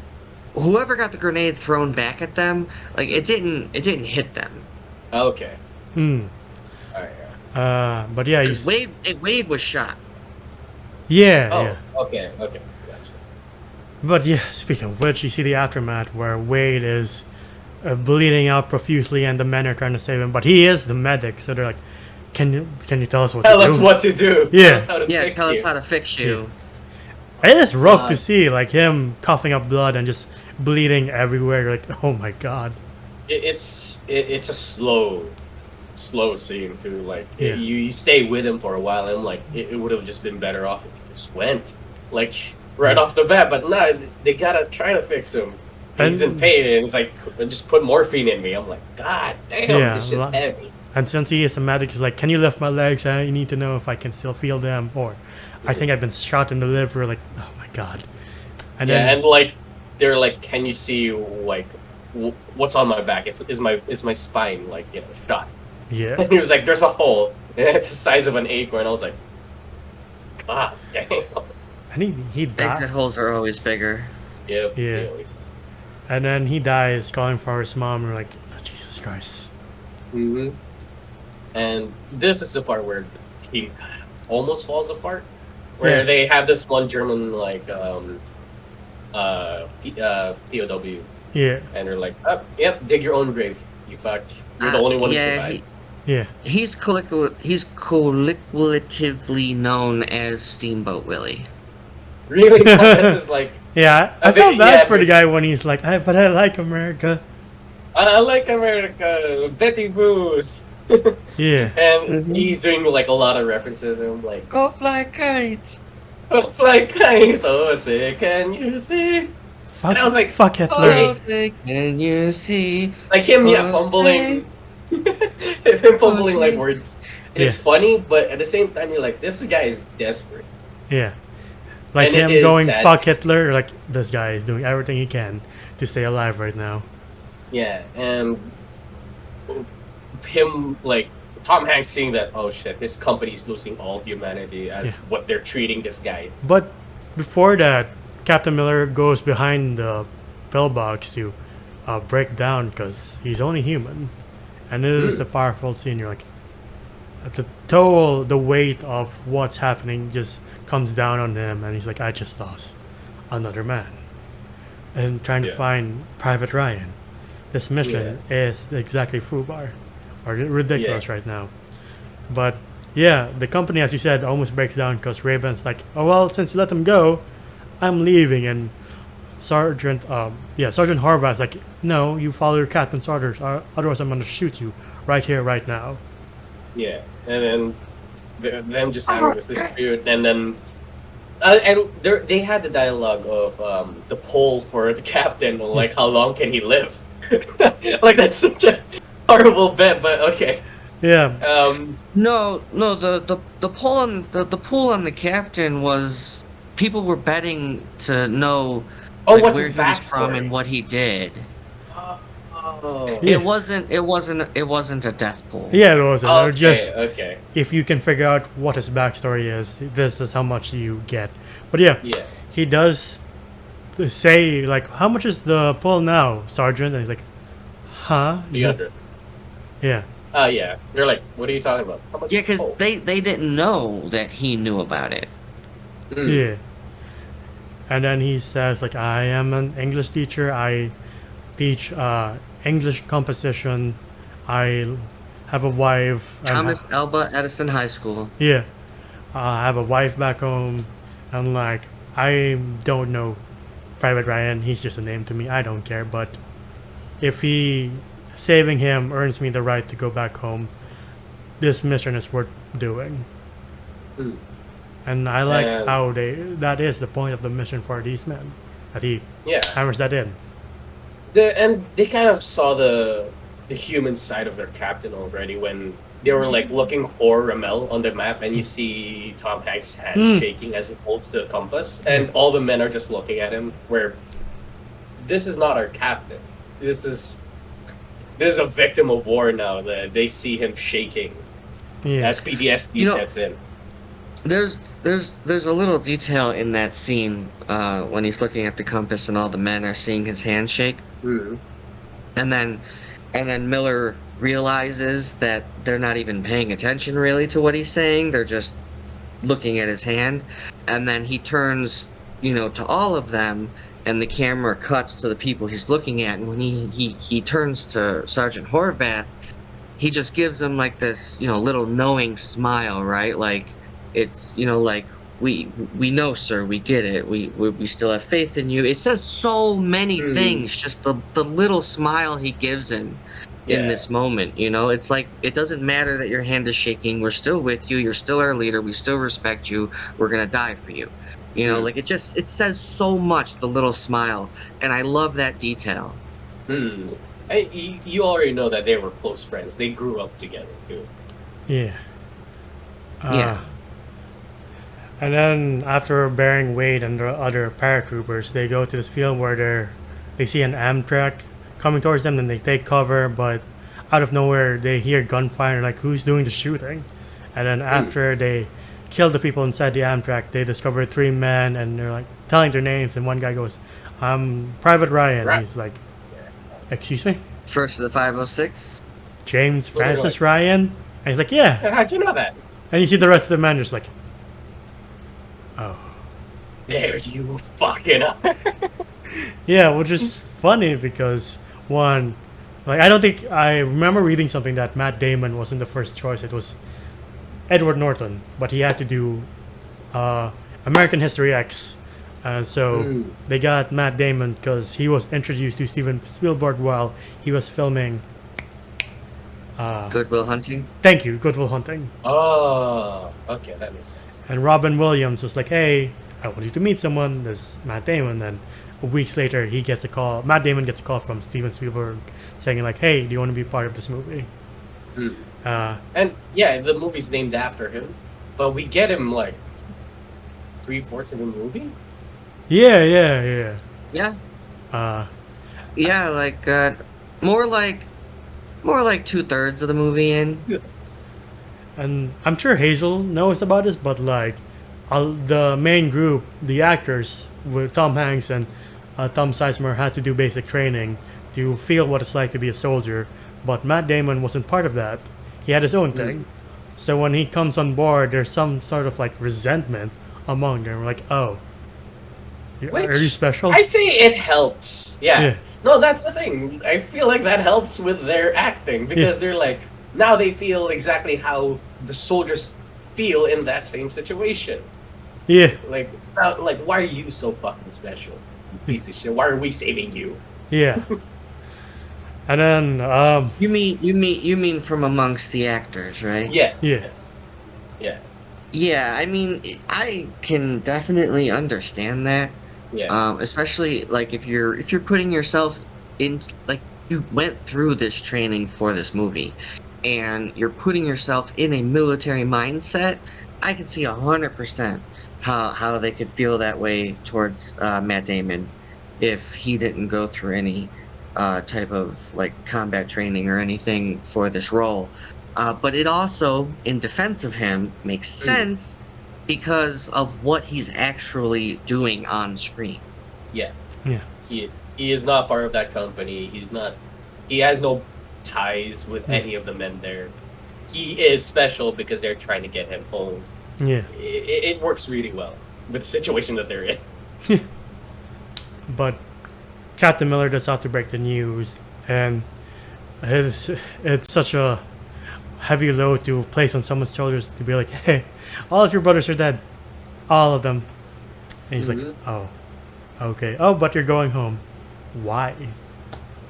whoever got the grenade thrown back at them, like it didn't hit them. Okay. Hmm. All right. But yeah, Because he's Wade was shot. yeah, Oh, yeah. okay. Okay. Gotcha. But yeah, speaking of which, you see the aftermath where Wade is bleeding out profusely, and the men are trying to save him. But he is the medic, so they're like, can you tell us what Tell to us do?" what to do. Yeah. Tell us how to Yeah, fix tell us you. how to fix you. It is rough to Uh, see, like him coughing up blood and just bleeding everywhere. You're like, oh my god. It's a slow scene too. Like Yeah. you stay with him for a while, and like it would have just been better off if you just went like right Yeah. off the bat. But no, they gotta try to fix him. He's in And- pain, and it's like just put morphine in me. I'm like, God damn, Yeah, this shit's li- heavy. And since he is a medic, he's like, can you lift my legs? I need to know if I can still feel them, or I think I've been shot in the liver. Like, oh my god. And Yeah, then and like they're like, can you see like what's on my back? If is my spine like shot? yeah, And he was like, there's a hole, and it's the size of an acorn. I was like, ah, damn. and he died. Exit holes are always bigger. Yep. Yeah. And then he dies calling for his mom. We're like, oh, Jesus Christ. Mm-hmm. And this is the part where the team almost falls apart, where Yeah. they have this one German like POW, Yeah, and they're like, oh, yep, dig your own grave. You fuck. You're the only one who yeah, survived. yeah. he's colloquially known as Steamboat Willie. Really? This is like, Yeah, I I felt think- bad yeah, for the but- guy when he's like, but I like America. I like America, Betty Boos. Yeah. And Mhm. he's doing like a lot of references, and I'm like, Go fly kites. oh, fly kite, oh, say, can you see? Fuck, And I was like, fuck Hitler. Oh, say, can you see? Like him, yeah, Oh, fumbling. Him fumbling like say. words. It's Yeah. funny, but at the same time, you're like, this guy is desperate. Yeah. Like And it him is going, sad fuck to see. Hitler. Like, this guy is doing everything he can to stay alive right now. Yeah, and him, like, Tom Hanks seeing that, oh shit, this company's losing all humanity as Yeah. what they're treating this guy. But before that, Captain Miller goes behind the pillbox to break down because he's only human. And it is a powerful scene. You're like, the weight of what's happening just comes down on him, and he's like, I just lost another man. And trying to Yeah. find Private Ryan. This mission is exactly FUBAR, or ridiculous right now. But yeah, the company, as you said, almost breaks down because Raven's like, oh well, since you let them go, I'm leaving. And Sergeant Horvath's like, no, you follow your captain's orders, otherwise I'm gonna shoot you right here, right now. Yeah, and then them just having this dispute, and then they had the dialogue of the poll for the captain, like how long can he live? Like that's such a horrible bet, but okay. Yeah, No, the poll on the captain was people were betting to know Oh, like, what's where his he was from backstory? and what he did. Oh, Yeah. It wasn't a death poll. yeah, it was. okay, Just okay, if you can figure out what his backstory is, this is how much you get. But yeah, yeah. he does say like, how much is the pull now, Sergeant? And he's like, huh? 300. Yeah. Yeah. They're like, what are you talking about? How much? Yeah, because Oh. they didn't know that he knew about it. Mm. Yeah. And then he says like, I am an English teacher. I teach English composition. I have a wife. and Thomas Alba Edison High School. yeah. I have a wife back home. And like, I don't know Private Ryan. He's just a name to me. I don't care. But if saving him earns me the right to go back home, this mission is worth doing. Mm. And I like And- how that is the point of the mission for these men. That he Yeah. hammers that in. And they kind of saw the human side of their captain already when they were like looking for Ramel on the map, and you see Tom Hanks' hand Mm. shaking as he holds the compass, and all the men are just looking at him. Where this is not our captain. This is a victim of war now. That they see him shaking. Yeah. as PTSD You know, sets in. there's a little detail in that scene when he's looking at the compass and all the men are seeing his handshake, Mhm. and then Miller realizes that they're not even paying attention really to what he's saying. They're just looking at his hand, and then he turns, to all of them, and the camera cuts to the people he's looking at, and when he turns to Sergeant Horvath, he just gives him like this, little knowing smile, right? Like it's, like we know, sir, we get it. We still have faith in you. It says so many Mhm. things, just the little smile he gives him in Yeah. this moment, it's like it doesn't matter that your hand is shaking. We're still with you. You're still our leader. We still respect you. We're going to die for you. Mm. Like it says so much, the little smile, and I love that detail. Mm. You already know that they were close friends. They grew up together too. Yeah. Yeah. And then after burying Wade and the other paratroopers, they go to this field where they see an Amtrak coming towards them, and they take cover, but out of nowhere they hear gunfire, like who's doing the shooting? And then after they kill the people inside the Amtrak, they discover 3 men, and they're like telling their names, and one guy goes, "I'm Private Ryan." Right. He's like, "Excuse me? First of the 506. James What are they Francis like? Ryan?" And he's like, "Yeah." How'd you know that? And you see the rest of the men just like, "Oh." There you fucking are. Yeah, which is funny because one, like I don't think I remember reading something that Matt Damon wasn't the first choice. It was Edward Norton, but he had to do American History X, and so they got Matt Damon because he was introduced to Steven Spielberg while he was filming. Good Will Hunting. Thank you, Good Will Hunting. Oh, okay, that makes sense. And Robin Williams was like, "Hey, I want you to meet someone." There's Matt Damon. And weeks later, he gets a call. Matt Damon gets a call from Steven Spielberg saying like, "Hey, do you want to be part of this movie?" Mm. Uh, And yeah, the movie's named after him, but we get him like 3/4 of the movie. yeah. Yeah. Uh, Yeah, like more like 2/3 of the movie in. and I'm sure Hazel knows about this, but like, the main group, the actors, with Tom Hanks and Tom Sizemore, had to do basic training to feel what it's like to be a soldier. But Matt Damon wasn't part of that. He had his own thing. So when he comes on board, there's some sort of like resentment among them. We're like, "Oh, are you special?" I say it helps. Yeah. Yeah. No, that's the thing. I feel like that helps with their acting because they're like now they feel exactly how the soldiers feel in that same situation. Yeah, Like, why are you so fucking special, you piece of shit? Why are we saving you? yeah. And then, You mean from amongst the actors, right? Yeah. Yeah. Yes. Yeah. Yeah, I mean, I can definitely understand that. Yeah. Especially like if you're putting yourself in, like you went through this training for this movie, and you're putting yourself in a military mindset. I can see 100% how they could feel that way towards Matt Damon if he didn't go through any type of like combat training or anything for this role. But it also, in defense of him, makes sense because of what he's actually doing on screen. Yeah. yeah, He is not part of that company. He has no ties with any of the men there. He is special because they're trying to get him home. yeah. It works really well with the situation that they're in. But Captain Miller does have to break the news, and it's such a heavy load to place on someone's shoulders to be like, "Hey, all of your brothers are dead, all of them." And he's like, "Oh, okay. Oh, but you're going home. Why?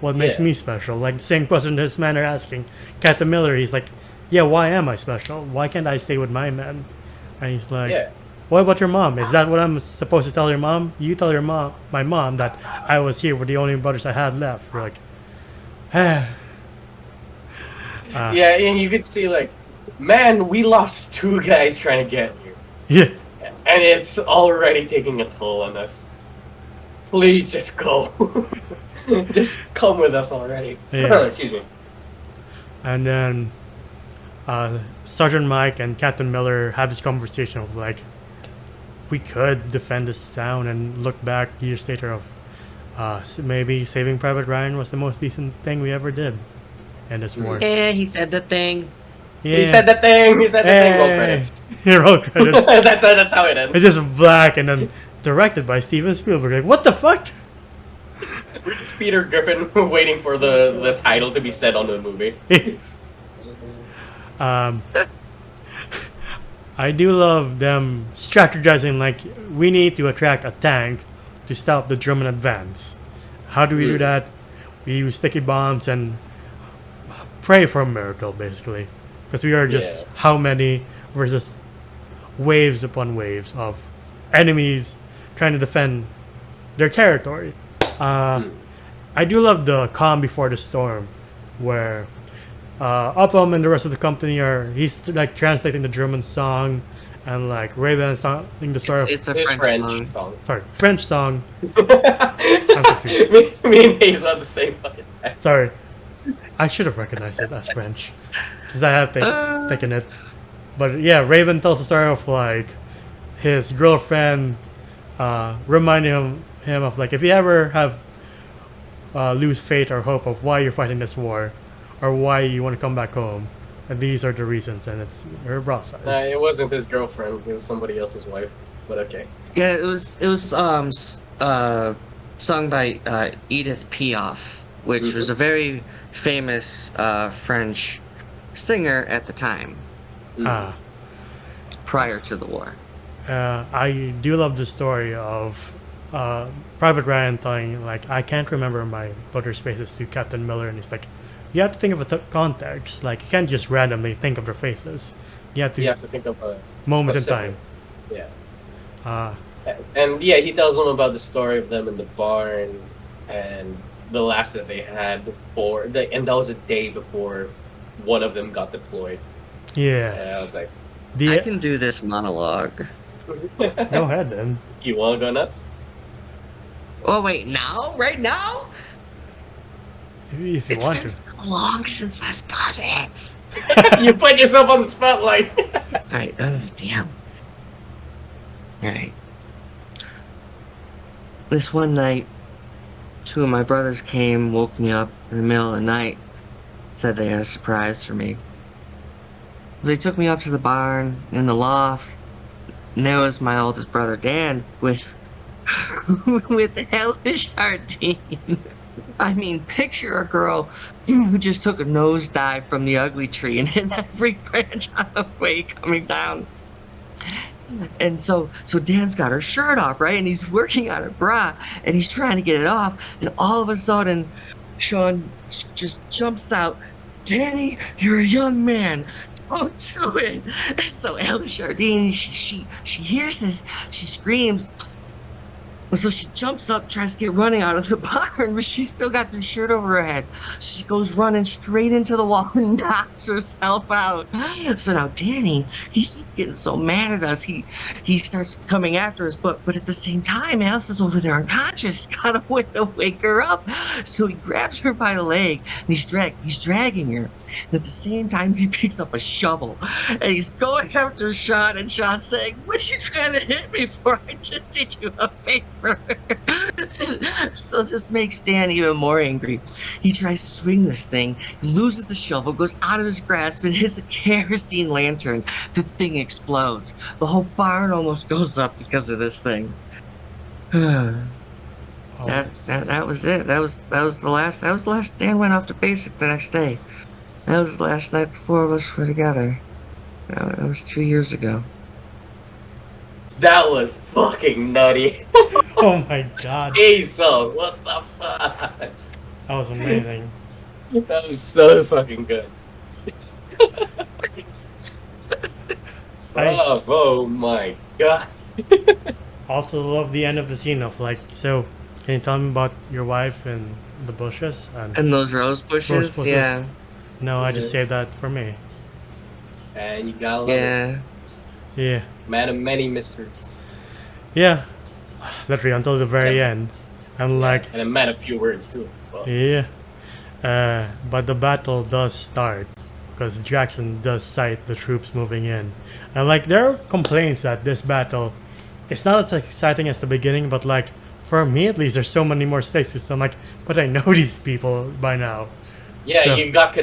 What makes Yeah. me special?" Like the same question this man are asking Captain Miller. He's like, "Yeah, why am I special? Why can't I stay with my men?" And he's like, Yeah. "What about your mom? Is that what I'm supposed to tell your mom? You tell your mom, my mom, that I was here with the only brothers I had left." We're like, Yeah, and you could see like, man, we lost 2 guys trying to get here, yeah, and it's already taking a toll on us. Please just go. Just come with us already. Yeah. Excuse me. and then Sergeant Mike and Captain Miller have this conversation of like, we could defend this town and look back years later of maybe Saving Private Ryan was the most decent thing we ever did in this war. Yeah, he said the thing. Yeah. He said the thing. He said the thing. Roll credits. Roll credits. That's how it ends. It's just black and then directed by Steven Spielberg. Like, what the fuck? It's Peter Griffin waiting for the title to be said on the movie. I do love them strategizing like we need to attract a tank to stop the German advance. How do we do that? We use sticky bombs and pray for a miracle, basically. Because we are just how many versus waves upon waves of enemies trying to defend their territory. I do love the calm before the storm, where Upham and the rest of the company he's like translating the German song, and like Raven singing the story of It's a It's French French song. French song. I'm confused. me and Hazel have the same fucking accent. Sorry, I should have recognized it as French because I have taken it. But yeah, Raven tells the story of like his girlfriend reminding him of like if you ever have lose faith or hope of why you're fighting this war or why you want to come back home, and these are the reasons, and it's her bra size. It wasn't his girlfriend. It was somebody else's wife. But okay. Yeah, it was sung by Edith Piaf, which was a very famous French singer at the time, prior to the war. I do love the story of Private Ryan telling like I can't remember my brother's faces to Captain Miller, and he's like, you have to think of a context. Like you can't just randomly think of their faces. You have to think of a moment specific- in Yeah. time. And yeah, he tells them about the story of them in the barn and the laughs that they had before. And that was a day before one of them got deployed. Yeah. And I was like, I can do this monologue. Go ahead then. you want to go nuts? Oh wait, now? Right now? If you It's want been to. so long since I've done it. You put yourself on the spotlight. Alright, damn. Alright. This one night, two of my brothers came, woke me up in the middle of the night, said they had a surprise for me. They took me up to the barn in the loft, and there was my oldest brother Dan with with hellish Hardine. I mean, picture a girl who just took a nosedive from the ugly tree and hit every branch on the way coming down. And so Dan's got her shirt off, right? And he's working on her bra, and he's trying to get it off. And all of a sudden, Sean just jumps out, "Danny, you're a young man. Don't do it." And so Ella Chardine, she hears this, she screams. And so she jumps up, tries to get running out of the barn, but she's still got the shirt over her head. She goes running straight into the wall and knocks herself out. So now Danny, he's getting so mad at us, he starts coming after us, but at the same time, Alice is over there unconscious, got a way to wake her up. So he grabs her by the leg, and he's dragging her. And at the same time, he picks up a shovel, and he's going after Sean, and Sean's saying, "What you trying to hit me for? I just did you a favor." So this makes Dan even more angry. He tries to swing this thing, he loses the shovel, goes out of his grasp, and hits a kerosene lantern. The thing explodes. The whole barn almost goes up because of this thing. That was it. That was the last Dan went off to basic the next day. That was the last night the four of us were together. That was 2 years ago. That was fucking nutty. Oh my god. Hazel, what the fuck? That was amazing. That was so fucking good. Oh my god. Also love the end of the scene of like, so can you tell me about your wife and the bushes? And those rose bushes, bushes. yeah. No, I just saved that for me. And you gotta love it. Yeah. Man of many mysteries. Yeah. Literally until the very end. And like, And it meant a few words too. Well, yeah. But the battle does start. because Jackson does cite the troops moving in, and like there are complaints that this battle, it's not as exciting as the beginning, but like for me at least, there's so many more stakes. So I'm like, but I know these people by now. Yeah, So- you got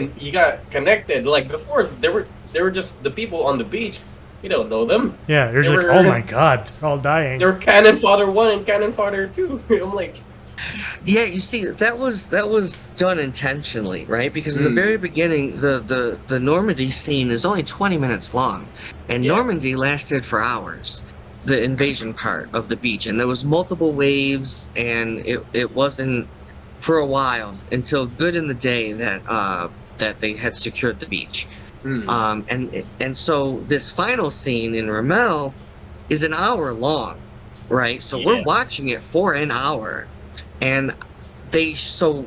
connected. Like before, they were just the people on the beach. You don't know them. Yeah, you're They just like, were- oh my god, they're all dying. They were Cannon Fodder 1 and Cannon Fodder 2. I'm like, Yeah, you see, that was done intentionally, right? Because in the Mm. very beginning, the Normandy scene is only 20 minutes long, and Yeah. Normandy lasted for hours. The invasion part of the beach, and there was multiple waves, and it wasn't for a while until good in the day that they had secured the beach. And so this final scene in Ramel is an hour long, right? So we're Yes. watching it for an hour, and so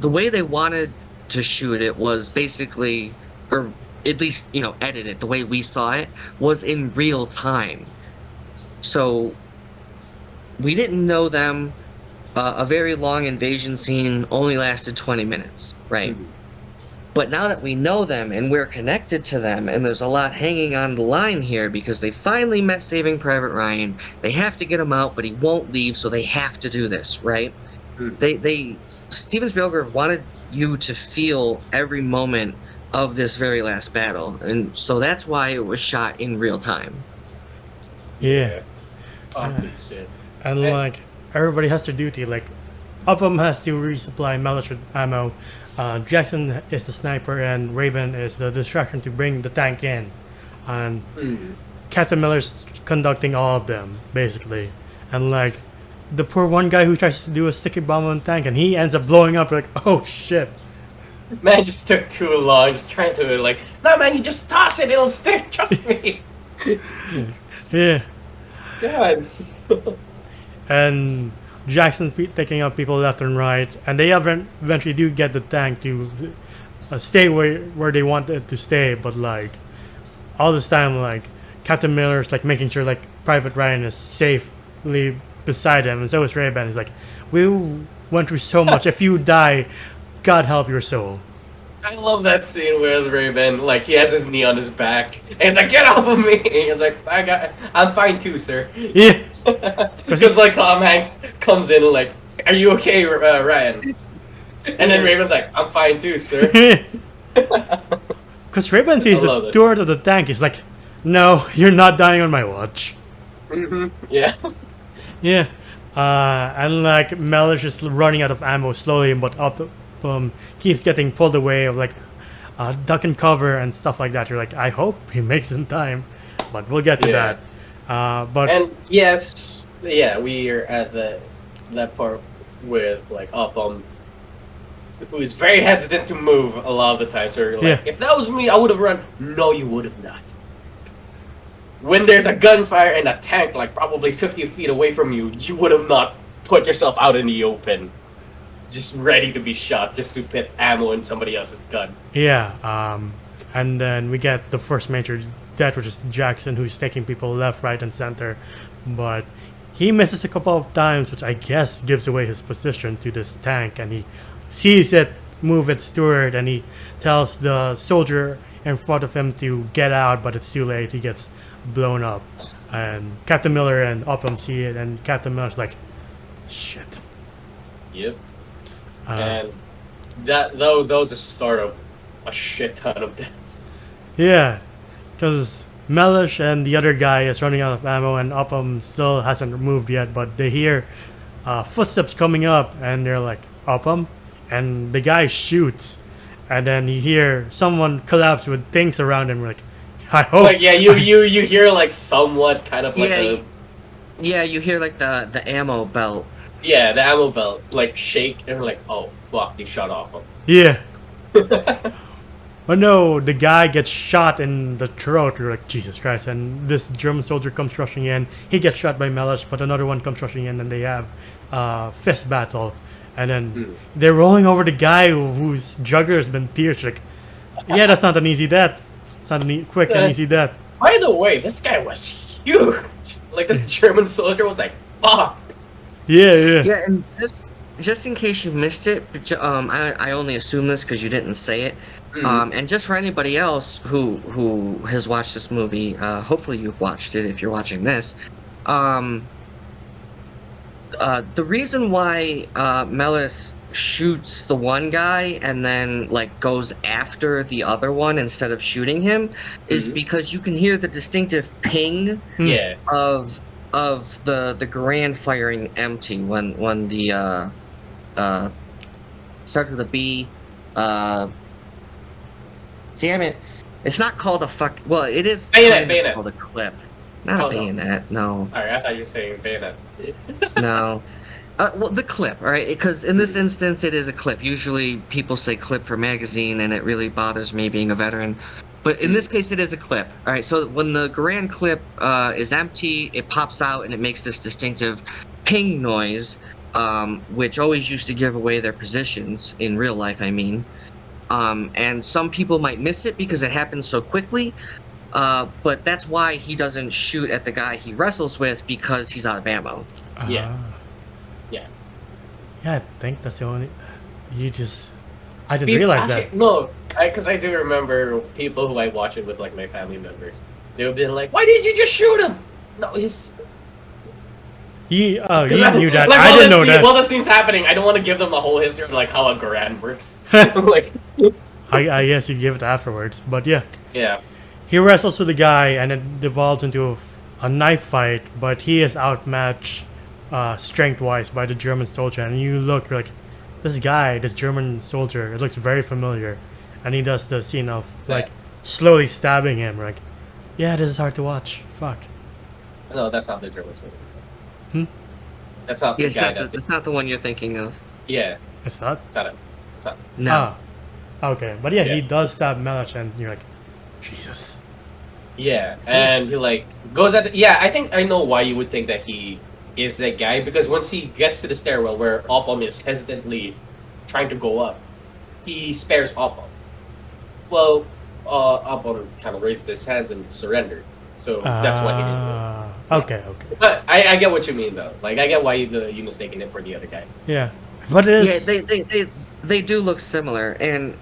the way they wanted to shoot it was basically, or at least edit it the way we saw it was in real time. So we didn't know them. A very long invasion scene only lasted 20 minutes, right? But now that we know them and we're connected to them, and there's a lot hanging on the line here because they finally met Saving Private Ryan, they have to get him out, but he won't leave, so they have to do this, right? Steven Spielberg wanted you to feel every moment of this very last battle, and so that's why it was shot in real time. Yeah. holy shit. And And- like everybody has their duty. Like Upham has to resupply Mellish with ammo. Jackson is the sniper, and Raven is the distraction to bring the tank in. And Captain Miller's conducting all of them basically. And like the poor one guy who tries to do a sticky bomb on the tank, and he ends up blowing up. Like, oh shit. Man, just took too long. Just trying to like, no man, you just toss it, it'll stick. Trust me. Yeah. God. And Jackson's taking out people left and right, and they eventually do get the tank to stay where they want it to stay. But like all this time, like Captain Miller's like making sure like Private Ryan is safely beside him, and so is Ray-Ban. He's like, we went through so much. If you die, God help your soul. I love that scene where Raven, like, he has his knee on his back, and he's like, "Get off of me!" And he's like, "I'm fine too, sir." Yeah. Because like Tom Hanks comes in and like, "Are you okay, Ryan?" And then Raven's like, "I'm fine too, sir." Because Ray-Ban sees I love the it. door to the tank. He's like, no, you're not dying on my watch. Yeah. Yeah. And like Mellish is running out of ammo slowly, but keeps getting pulled away of like duck and cover and stuff like that. You're like, I hope he makes in time, but we'll get to Yeah. that. But And yes, yeah, we are at that part with like Upham, who is very hesitant to move a lot of the time. So you're like, Yeah. if that was me, I would have run. No, you would have not. When there's a gunfire and a tank like probably 50 feet away from you, you would have not put yourself out in the open, just ready to be shot, just to put ammo in somebody else's gun. yeah. And then we get the first major death, which is Jackson, who's taking people left, right, and center. But he misses a couple of times, which I guess gives away his position to this tank, and he sees it move its turret, and he tells the soldier in front of him to get out, but it's too late. He gets blown up, and Captain Miller and Upham see it, and Captain Miller's like, shit. Yep. Uh, And that was the start of a shit ton of deaths. Yeah, because Mellish and the other guy is running out of ammo, and Upham still hasn't moved yet, but they hear footsteps coming up, and they're like, Upham? And the guy shoots, and then you hear someone collapse with things around him. We're like, I hope. Like yeah, you hear like somewhat kind of like Yeah, you hear like the ammo belt. the ammo belt like shake, and we're like, oh fuck, they shut off him. Yeah. But no, the guy gets shot in the throat. You're like, Jesus Christ. And this German soldier comes rushing in. He gets shot by Mellish, but another one comes rushing in, and they have fist battle. And then they're rolling over the guy whose jugular has been pierced. Like, yeah, that's not an easy death. It's not a quick and easy death. By the way, this guy was huge. Like this German soldier was like, fuck. Yeah. Yeah, and just in case you missed it, I only assume this because you didn't say it. Mhm. And just for anybody else who has watched this movie, hopefully you've watched it if you're watching this. Um, the reason why Melis shoots the one guy and then like goes after the other one instead of shooting him is Mhm. because you can hear the distinctive ping Yeah. of the Garand firing empty when the start with a B. Damn it! It's not called a fuck. Well, it is Bayonet, kind of bayonet. called a clip. Not Oh, a no. bayonet. No, Alright, I thought you were saying bayonet. no. Well, the clip, all right? Because in this instance, it is a clip. Usually, people say clip for magazine, and it really bothers me being a veteran. But in this case, it is a clip. All right. So when the Garand clip is empty, it pops out and it makes this distinctive ping noise, which always used to give away their positions in real life. I mean, and some people might miss it because it happens so quickly. But that's why he doesn't shoot at the guy he wrestles with because he's out of ammo. Yeah. Ah. Yeah. Yeah, I think that's the only. I didn't realize that. No, because I do remember people who I watch it with, like my family members. They would be like, "Why didn't you just shoot him?" No, he's. You Because knew that. Like, I didn't know that. While the scene's happening, I don't want to give them a whole history of like how a Garand works. Like, I guess you give it afterwards, but yeah. yeah, He wrestles with the guy and it devolves into a knife fight, but he is outmatched strength-wise by the German soldier. And you're like, this German soldier, it looks very familiar. And he does the scene of like slowly stabbing him. Like, yeah, this is hard to watch. Fuck. no, that's not the German soldier. Hmm? That's not Yeah, the guy that. it's not the one you're thinking of. Yeah, It's not. it's not it. It's not. No. Ah, okay, but yeah, Yeah. he does stab Melech, and you're like, Jesus. Yeah, and he like goes at. Yeah, I think I know why you would think that he is that guy, because once he gets to the stairwell where Oppum is hesitantly trying to go up, he spares Oppum. Well, Oppum kind of raised his hands and surrendered, so that's why he didn't do it. Okay. But I get what you mean though. Like I get why you mistaken him for the other guy. Yeah, but it Yeah, is. they do look similar, and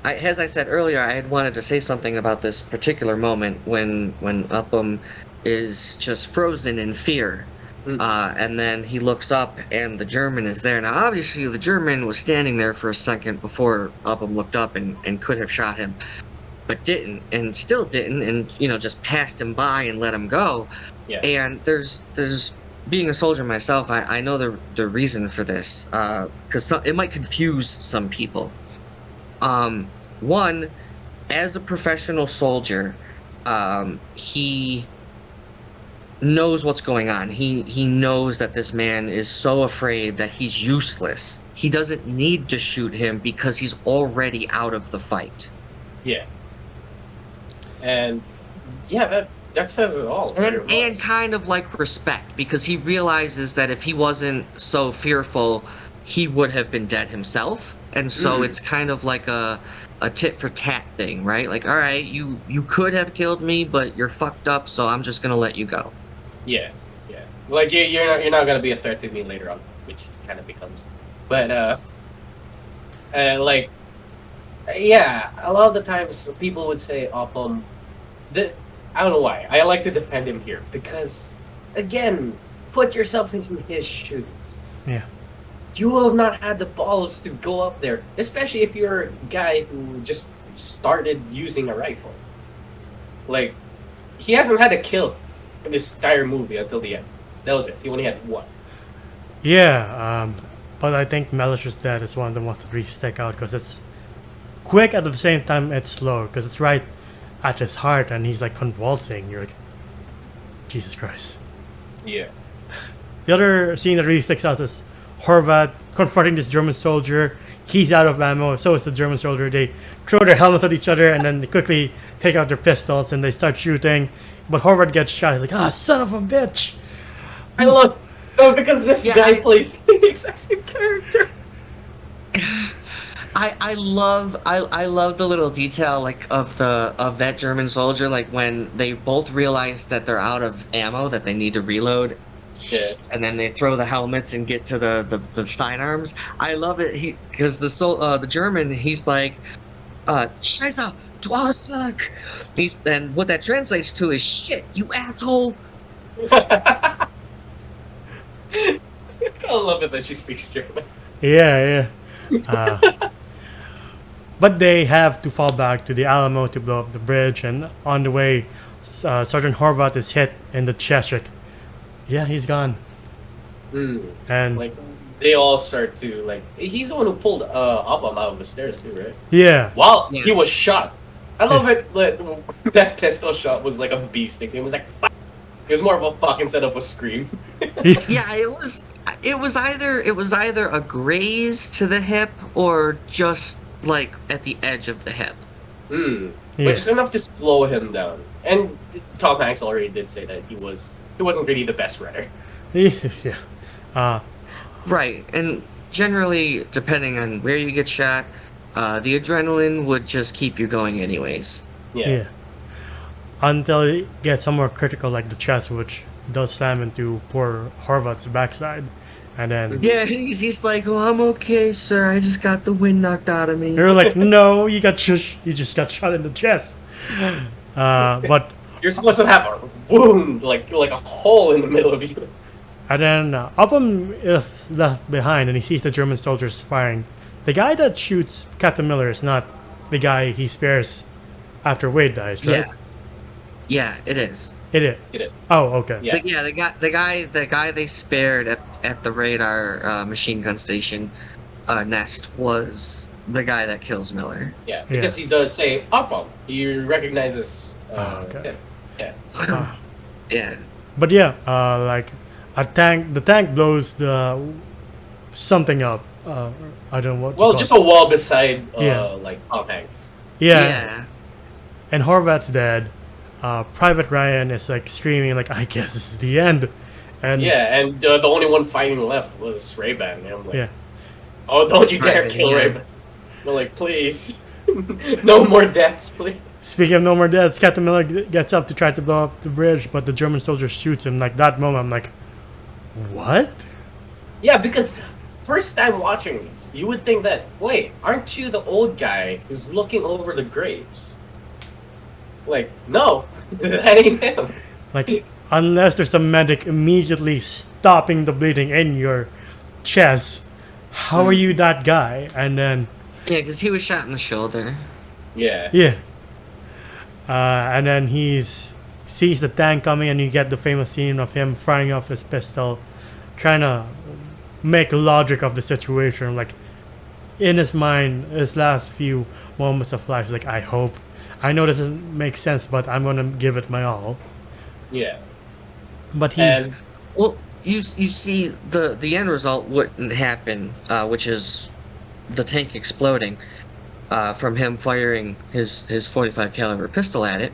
as I said earlier, I had wanted to say something about this particular moment when Upham is just frozen in fear, and then he looks up and the German is there. Now, obviously, the German was standing there for a second before Upham looked up and could have shot him, but didn't, and still didn't, and just passed him by and let him go. Yeah. And there's being a soldier myself, I know the reason for this, because it might confuse some people. One, as a professional soldier, he knows what's going on. He knows that this man is so afraid that he's useless. He doesn't need to shoot him because he's already out of the fight. Yeah. And yeah, that says it all. And kind of like respect, because he realizes that if he wasn't so fearful, he would have been dead himself. And so it's kind of like a tit for tat thing, right? Like, all right, you could have killed me, but you're fucked up, so I'm just gonna let you go. Yeah. Like you're not gonna be a threat to me later on, which kind of becomes. But like, yeah, a lot of the times people would say, Oppum, I don't know why. I like to defend him here because, again, put yourself in his shoes. Yeah. You will have not had the balls to go up there, especially if you're a guy who just started using a rifle. Like, he hasn't had a kill in this entire movie until the end. That was it. He only had one. Yeah, but I think Melish's death is one of the ones that really stick out because it's quick at the same time it's slow because it's right at his heart and he's like convulsing. You're like, Jesus Christ. Yeah. The other scene that really sticks out is Horvat confronting this German soldier. He's out of ammo, so is the German soldier. They throw their helmets at each other and then they quickly take out their pistols and they start shooting. But Horvat gets shot. He's like, ah, son of a bitch. I love because this guy plays the exact same character. I love the little detail like of that German soldier, like when they both realize that they're out of ammo, that they need to reload. Yeah. and then they throw the helmets and get to the sidearms. I love it because the German, he's like, Scheiße, du Arschloch. And what that translates to is shit, you asshole. I love it that she speaks German. Yeah, but they have to fall back to the Alamo to blow up the bridge, and on the way, Sergeant Horvath is hit in the chest. Like, yeah, he's gone. And Like they all start to like. He's the one who pulled Upham out of the stairs too, right? yeah, While Yeah. he was shot. I love it. Like, that pistol shot was like a bee sting. It was like. It was more of a fuck instead of a scream. Yeah, it was either a graze to the hip or just like at the edge of the hip. yeah. But just enough to slow him down. And Tom Hanks already did say that he wasn't really the best runner. yeah. Right, and generally, depending on where you get shot, the adrenaline would just keep you going anyways. Yeah. Until it gets somewhere critical like the chest, which does slam into poor Horvath's backside. And then Yeah, he's like, "Oh, I'm okay, sir. I just got the wind knocked out of me." you're like, no, you just got shot in the chest. But You're supposed to have a wound, like a hole in the middle of you. and then Upham is left behind, and he sees the German soldiers firing. The guy that shoots Captain Miller is not the guy he spares after Wade dies, right? Yeah, it is. It is. It is. Oh, okay. Yeah. The guy they spared at the radar machine gun station nest was the guy that kills Miller. Yeah, because he does say Upham. He recognizes. Okay. Yeah. Yeah. But yeah, like the tank blows something up. I don't know what. Well, just a wall beside Yeah. like Tom Hanks. yeah. And Horvath's dead. Private Ryan is like screaming, like, I guess this is the end. And Yeah, and the only one fighting left was Ray-Ban. And I'm like, yeah, oh, don't you dare Ray-Ban, kill yeah. Ray-Ban. We're like, please. No more deaths, please. speaking of no more deaths, Captain Miller gets up to try to blow up the bridge, but the German soldier shoots him. Like that moment, I'm like, what? Yeah, because first time watching this, you would think that, wait, aren't you the old guy who's looking over the graves? Like, no, that ain't him. Like, unless there's a medic immediately stopping the bleeding in your chest, how are you that guy? And then, Yeah, because he was shot in the shoulder. Yeah. yeah. And then sees the tank coming, and you get the famous scene of him firing off his pistol, trying to make logic of the situation. Like, in his mind, his last few moments of life, he's like, I know this doesn't make sense, but I'm gonna give it my all. Yeah. But he's And Well, you see the end result wouldn't happen, which is the tank exploding from him firing his .45 caliber pistol at it.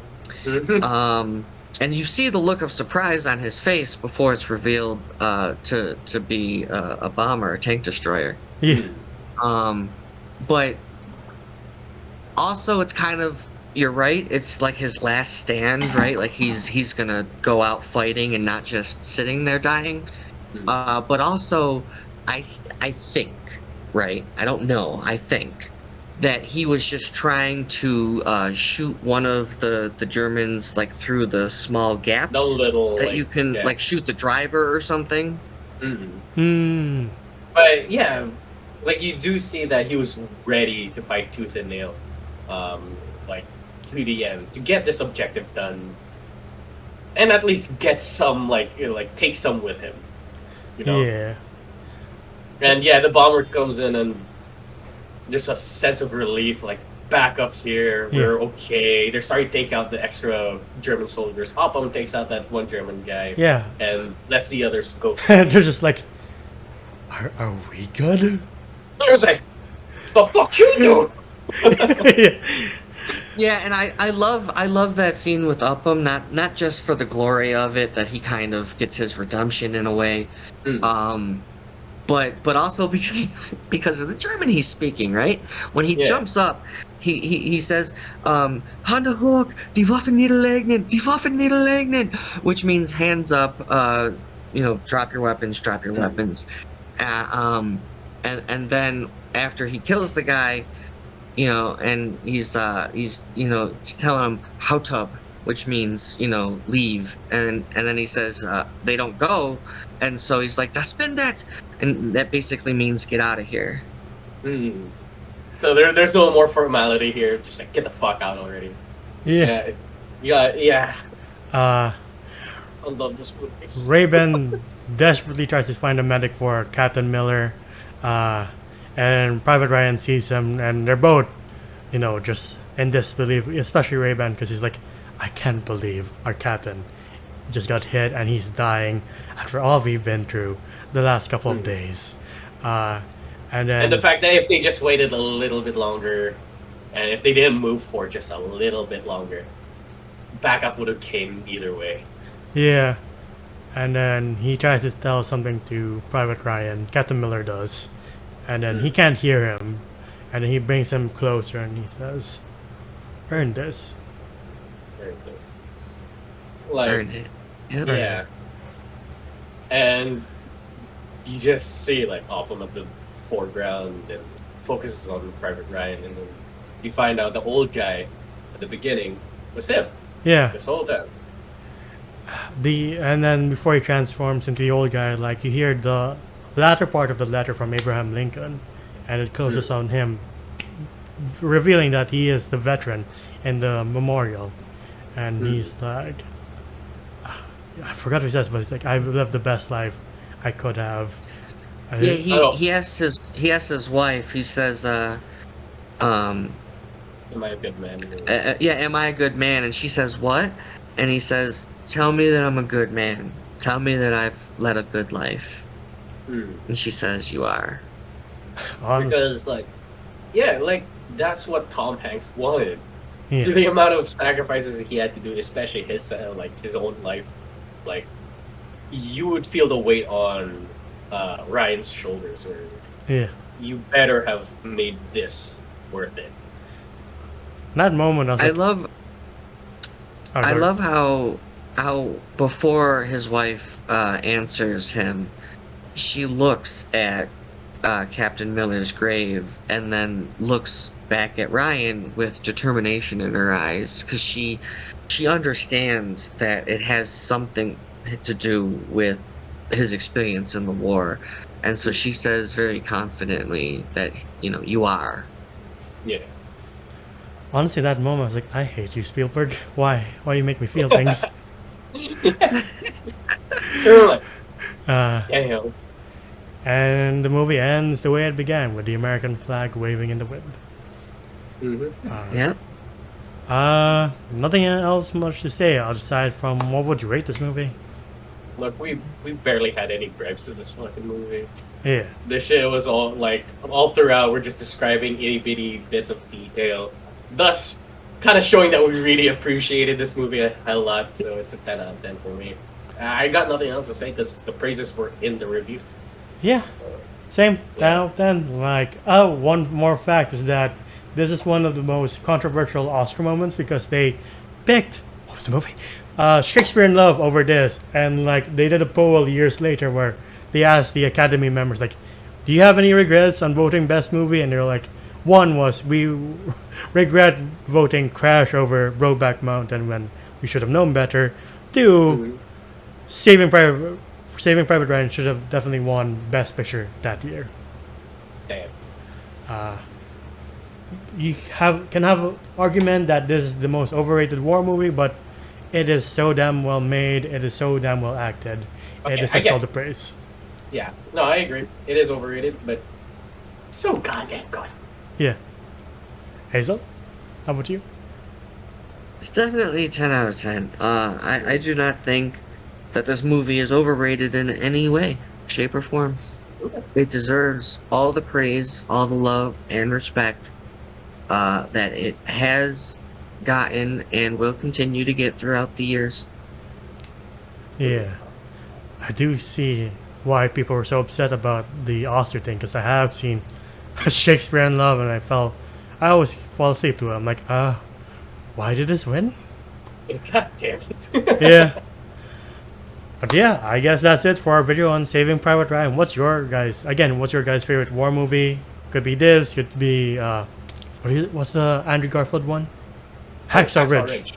And you see the look of surprise on his face before it's revealed to be a bomber, a tank destroyer. yeah, But also, it's kind of, you're right. It's like his last stand, right? Like he's gonna go out fighting and not just sitting there dying. But also, I think, right? I don't know. I think that he was just trying to shoot one of the Germans like through the small gaps no little that like, you can yeah. like shoot the driver or something. But yeah, like you do see that he was ready to fight tooth and nail, like to the end to get this objective done, and at least get some like take some with him, you know. yeah. And yeah, the bomber comes in and there's a sense of relief, like backups here, we're okay. They're starting to take out the extra German soldiers. Upham takes out that one German guy, Yeah. and lets the others go. They're just like, are we good? I was like, the fuck you do? yeah. Yeah, and I love that scene with Upham, not just for the glory of it that he kind of gets his redemption in a way, but also because of the German he's speaking, right? When he jumps up, he says, "Hände hoch, die Waffen niederlegen, die Waffen niederlegen," which means hands up, drop your weapons, drop your weapons. Uh, um, and then after he kills the guy, and he's telling him how tub, which means leave, and then he says they don't go, and so he's like das that, and that basically means get out of here. Mm. So there's no more formality here. Just like get the fuck out already. Yeah. Yeah. Uh, I love this movie. Raven desperately tries to find a medic for Captain Miller, and Private Ryan sees him, and they're both, just in disbelief, especially Raven, because he's like, I can't believe our captain just got hit and he's dying after all we've been through the last couple of days. And the fact that if they just waited a little bit longer, and if they didn't move for just a little bit longer, backup would have came either way. Yeah. And then he tries to tell something to Private Ryan. Captain Miller does. And then he can't hear him. And then he brings him closer and he says, earn this. Earn this. Like, Earn it. Yep. yeah. And you just see, like, off of the foreground and focuses on Private Ryan. And then you find out the old guy at the beginning was him. Yeah. This whole time. And then before he transforms into the old guy, like you hear the latter part of the letter from Abraham Lincoln, and it closes on him, revealing that he is the veteran in the memorial, and he's like, I forgot what he says, but he's like, I've lived the best life I could have. Yeah, he asks his wife. He says, Am I a good man? yeah, am I a good man? And she says, what? And he says, tell me that I'm a good man. Tell me that I've led a good life. And she says, you are. Because, like, that's what Tom Hanks wanted. Yeah. The amount of sacrifices he had to do, especially his own life, like, you would feel the weight on Ryan's shoulders, or you better have made this worth it. That moment, I love how before his wife answers him, she looks at Captain Miller's grave and then looks back at Ryan with determination in her eyes, because she understands that it has something to do with his experience in the war, and so she says very confidently that you are. Yeah. Honestly, that moment I was like, I hate you, Spielberg. Why you make me feel things? Damn. And the movie ends the way it began, with the American flag waving in the wind. Yeah. Nothing else much to say aside from, what would you rate this movie? Look, we barely had any gripes with this fucking movie. Yeah. This shit was all throughout, we're just describing itty bitty bits of detail, thus kind of showing that we really appreciated this movie a hell lot. So it's a 10 out of 10 for me. I got nothing else to say because the praises were in the review. Yeah. Same. 10 out of 10. Like, one more fact is that this is one of the most controversial Oscar moments, because they picked, what was the movie? Shakespeare in Love over this, and like they did a poll years later where they asked the Academy members, like, do you have any regrets on voting best movie? And they're like, one was, we regret voting Crash over Brokeback Mountain when we should have known better. Two, Saving Private Ryan should have definitely won Best Picture that year. Damn. You can have an argument that this is the most overrated war movie, but it is so damn well made. It is so damn well acted. It deserves all the praise. Yeah. No, I agree. It is overrated, but so goddamn good. Yeah. Hazel, how about you? It's definitely 10 out of 10. I do not think that this movie is overrated in any way, shape, or form. Okay. It deserves all the praise, all the love, and respect that it has gotten and will continue to get throughout the years. Yeah. I do see why people were so upset about the Oscar thing, because I have seen Shakespeare in Love, and I always fall asleep to it. I'm like, why did this win? God damn it. Yeah. But yeah, I guess that's it for our video on Saving Private Ryan. What's your guys' favorite war movie? Could be this, could be what's the Andrew Garfield one? Hacksaw Ridge.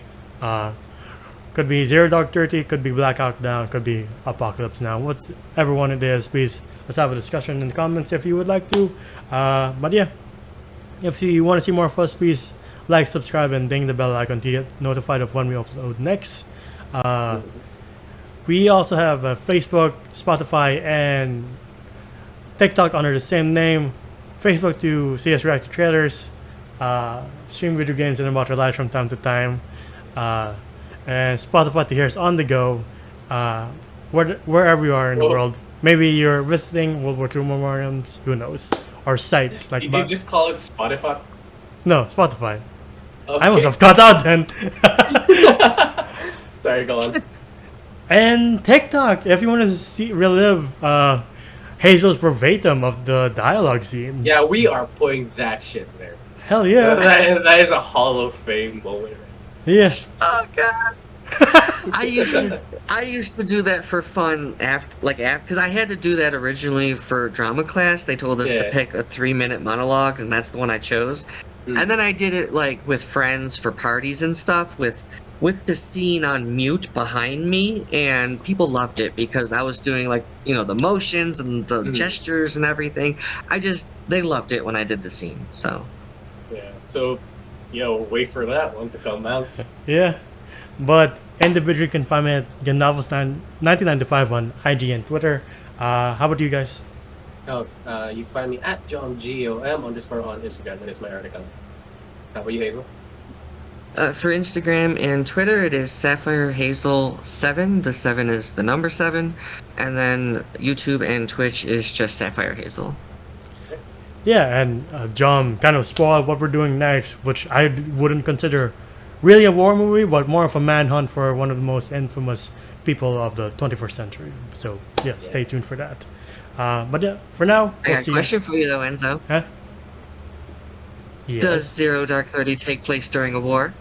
Could be Zero Dark 30, could be Blackout Down, could be Apocalypse Now. Whatever one it is, please let's have a discussion in the comments if you would like to. But yeah, if you want to see more of us, please like, subscribe, and ding the bell icon to get notified of when we upload next. We also have Facebook, Spotify, and TikTok under the same name. Facebook to see us react to trailers, stream video games and about our lives from time to time, and Spotify to hear us on the go, wherever you are in the world. Maybe you're visiting World War II memorials, who knows, or sites like. Did you just call it Spotify? No, Spotify. Okay. I must have cut out then. Sorry, go on. And TikTok, if you want to relive Hazel's verbatim of the dialogue scene. Yeah, we are putting that shit there. Hell yeah. That is a Hall of Fame moment. Yeah. Oh god. I used to do that for fun because I had to do that originally for drama class. They told us to pick a 3-minute monologue, and that's the one I chose. And then I did it like with friends for parties and stuff with the scene on mute behind me, and people loved it because I was doing like, you know, the motions and the gestures and everything. They loved it when I did the scene. So yeah. So, wait for that one to come out. Yeah. But individually you can find me at Gandavos1995 on IG and Twitter. How about you guys? You can find me at JohnGOM_ on Instagram. That is my art account. How about you, Hazel? for Instagram and Twitter, it is Sapphire Hazel 7. The 7 is the number 7, and then YouTube and Twitch is just Sapphire Hazel. Yeah, and John kind of spoiled what we're doing next, which I wouldn't consider really a war movie, but more of a manhunt for one of the most infamous people of the 21st century. So yeah, stay tuned for that. But yeah, for now, I got a question for you though, Enzo. Huh? Yes. Does Zero Dark 30 take place during a war?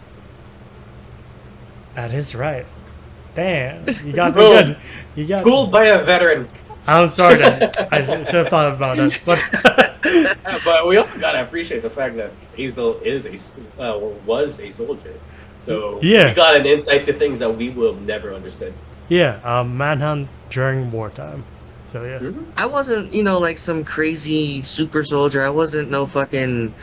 That is right. Damn, you got me good. You got Schooled by a veteran. I'm sorry that I should have thought about that, but we also gotta appreciate the fact that Hazel is was a soldier, so we got an insight to things that we will never understand. Yeah, manhunt during wartime. So yeah, I wasn't, like some crazy super soldier. I wasn't no fucking,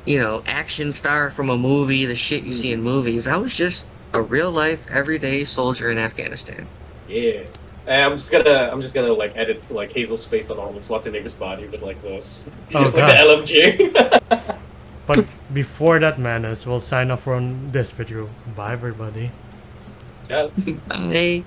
action star from a movie. The shit you see in movies. I was just a real life, everyday soldier in Afghanistan. Yeah. I'm just gonna like edit like Hazel's face on Arnold Schwarzenegger's body with like this, like the LMG. But before that madness, we'll sign off on this video. Bye, everybody. Ciao. Bye.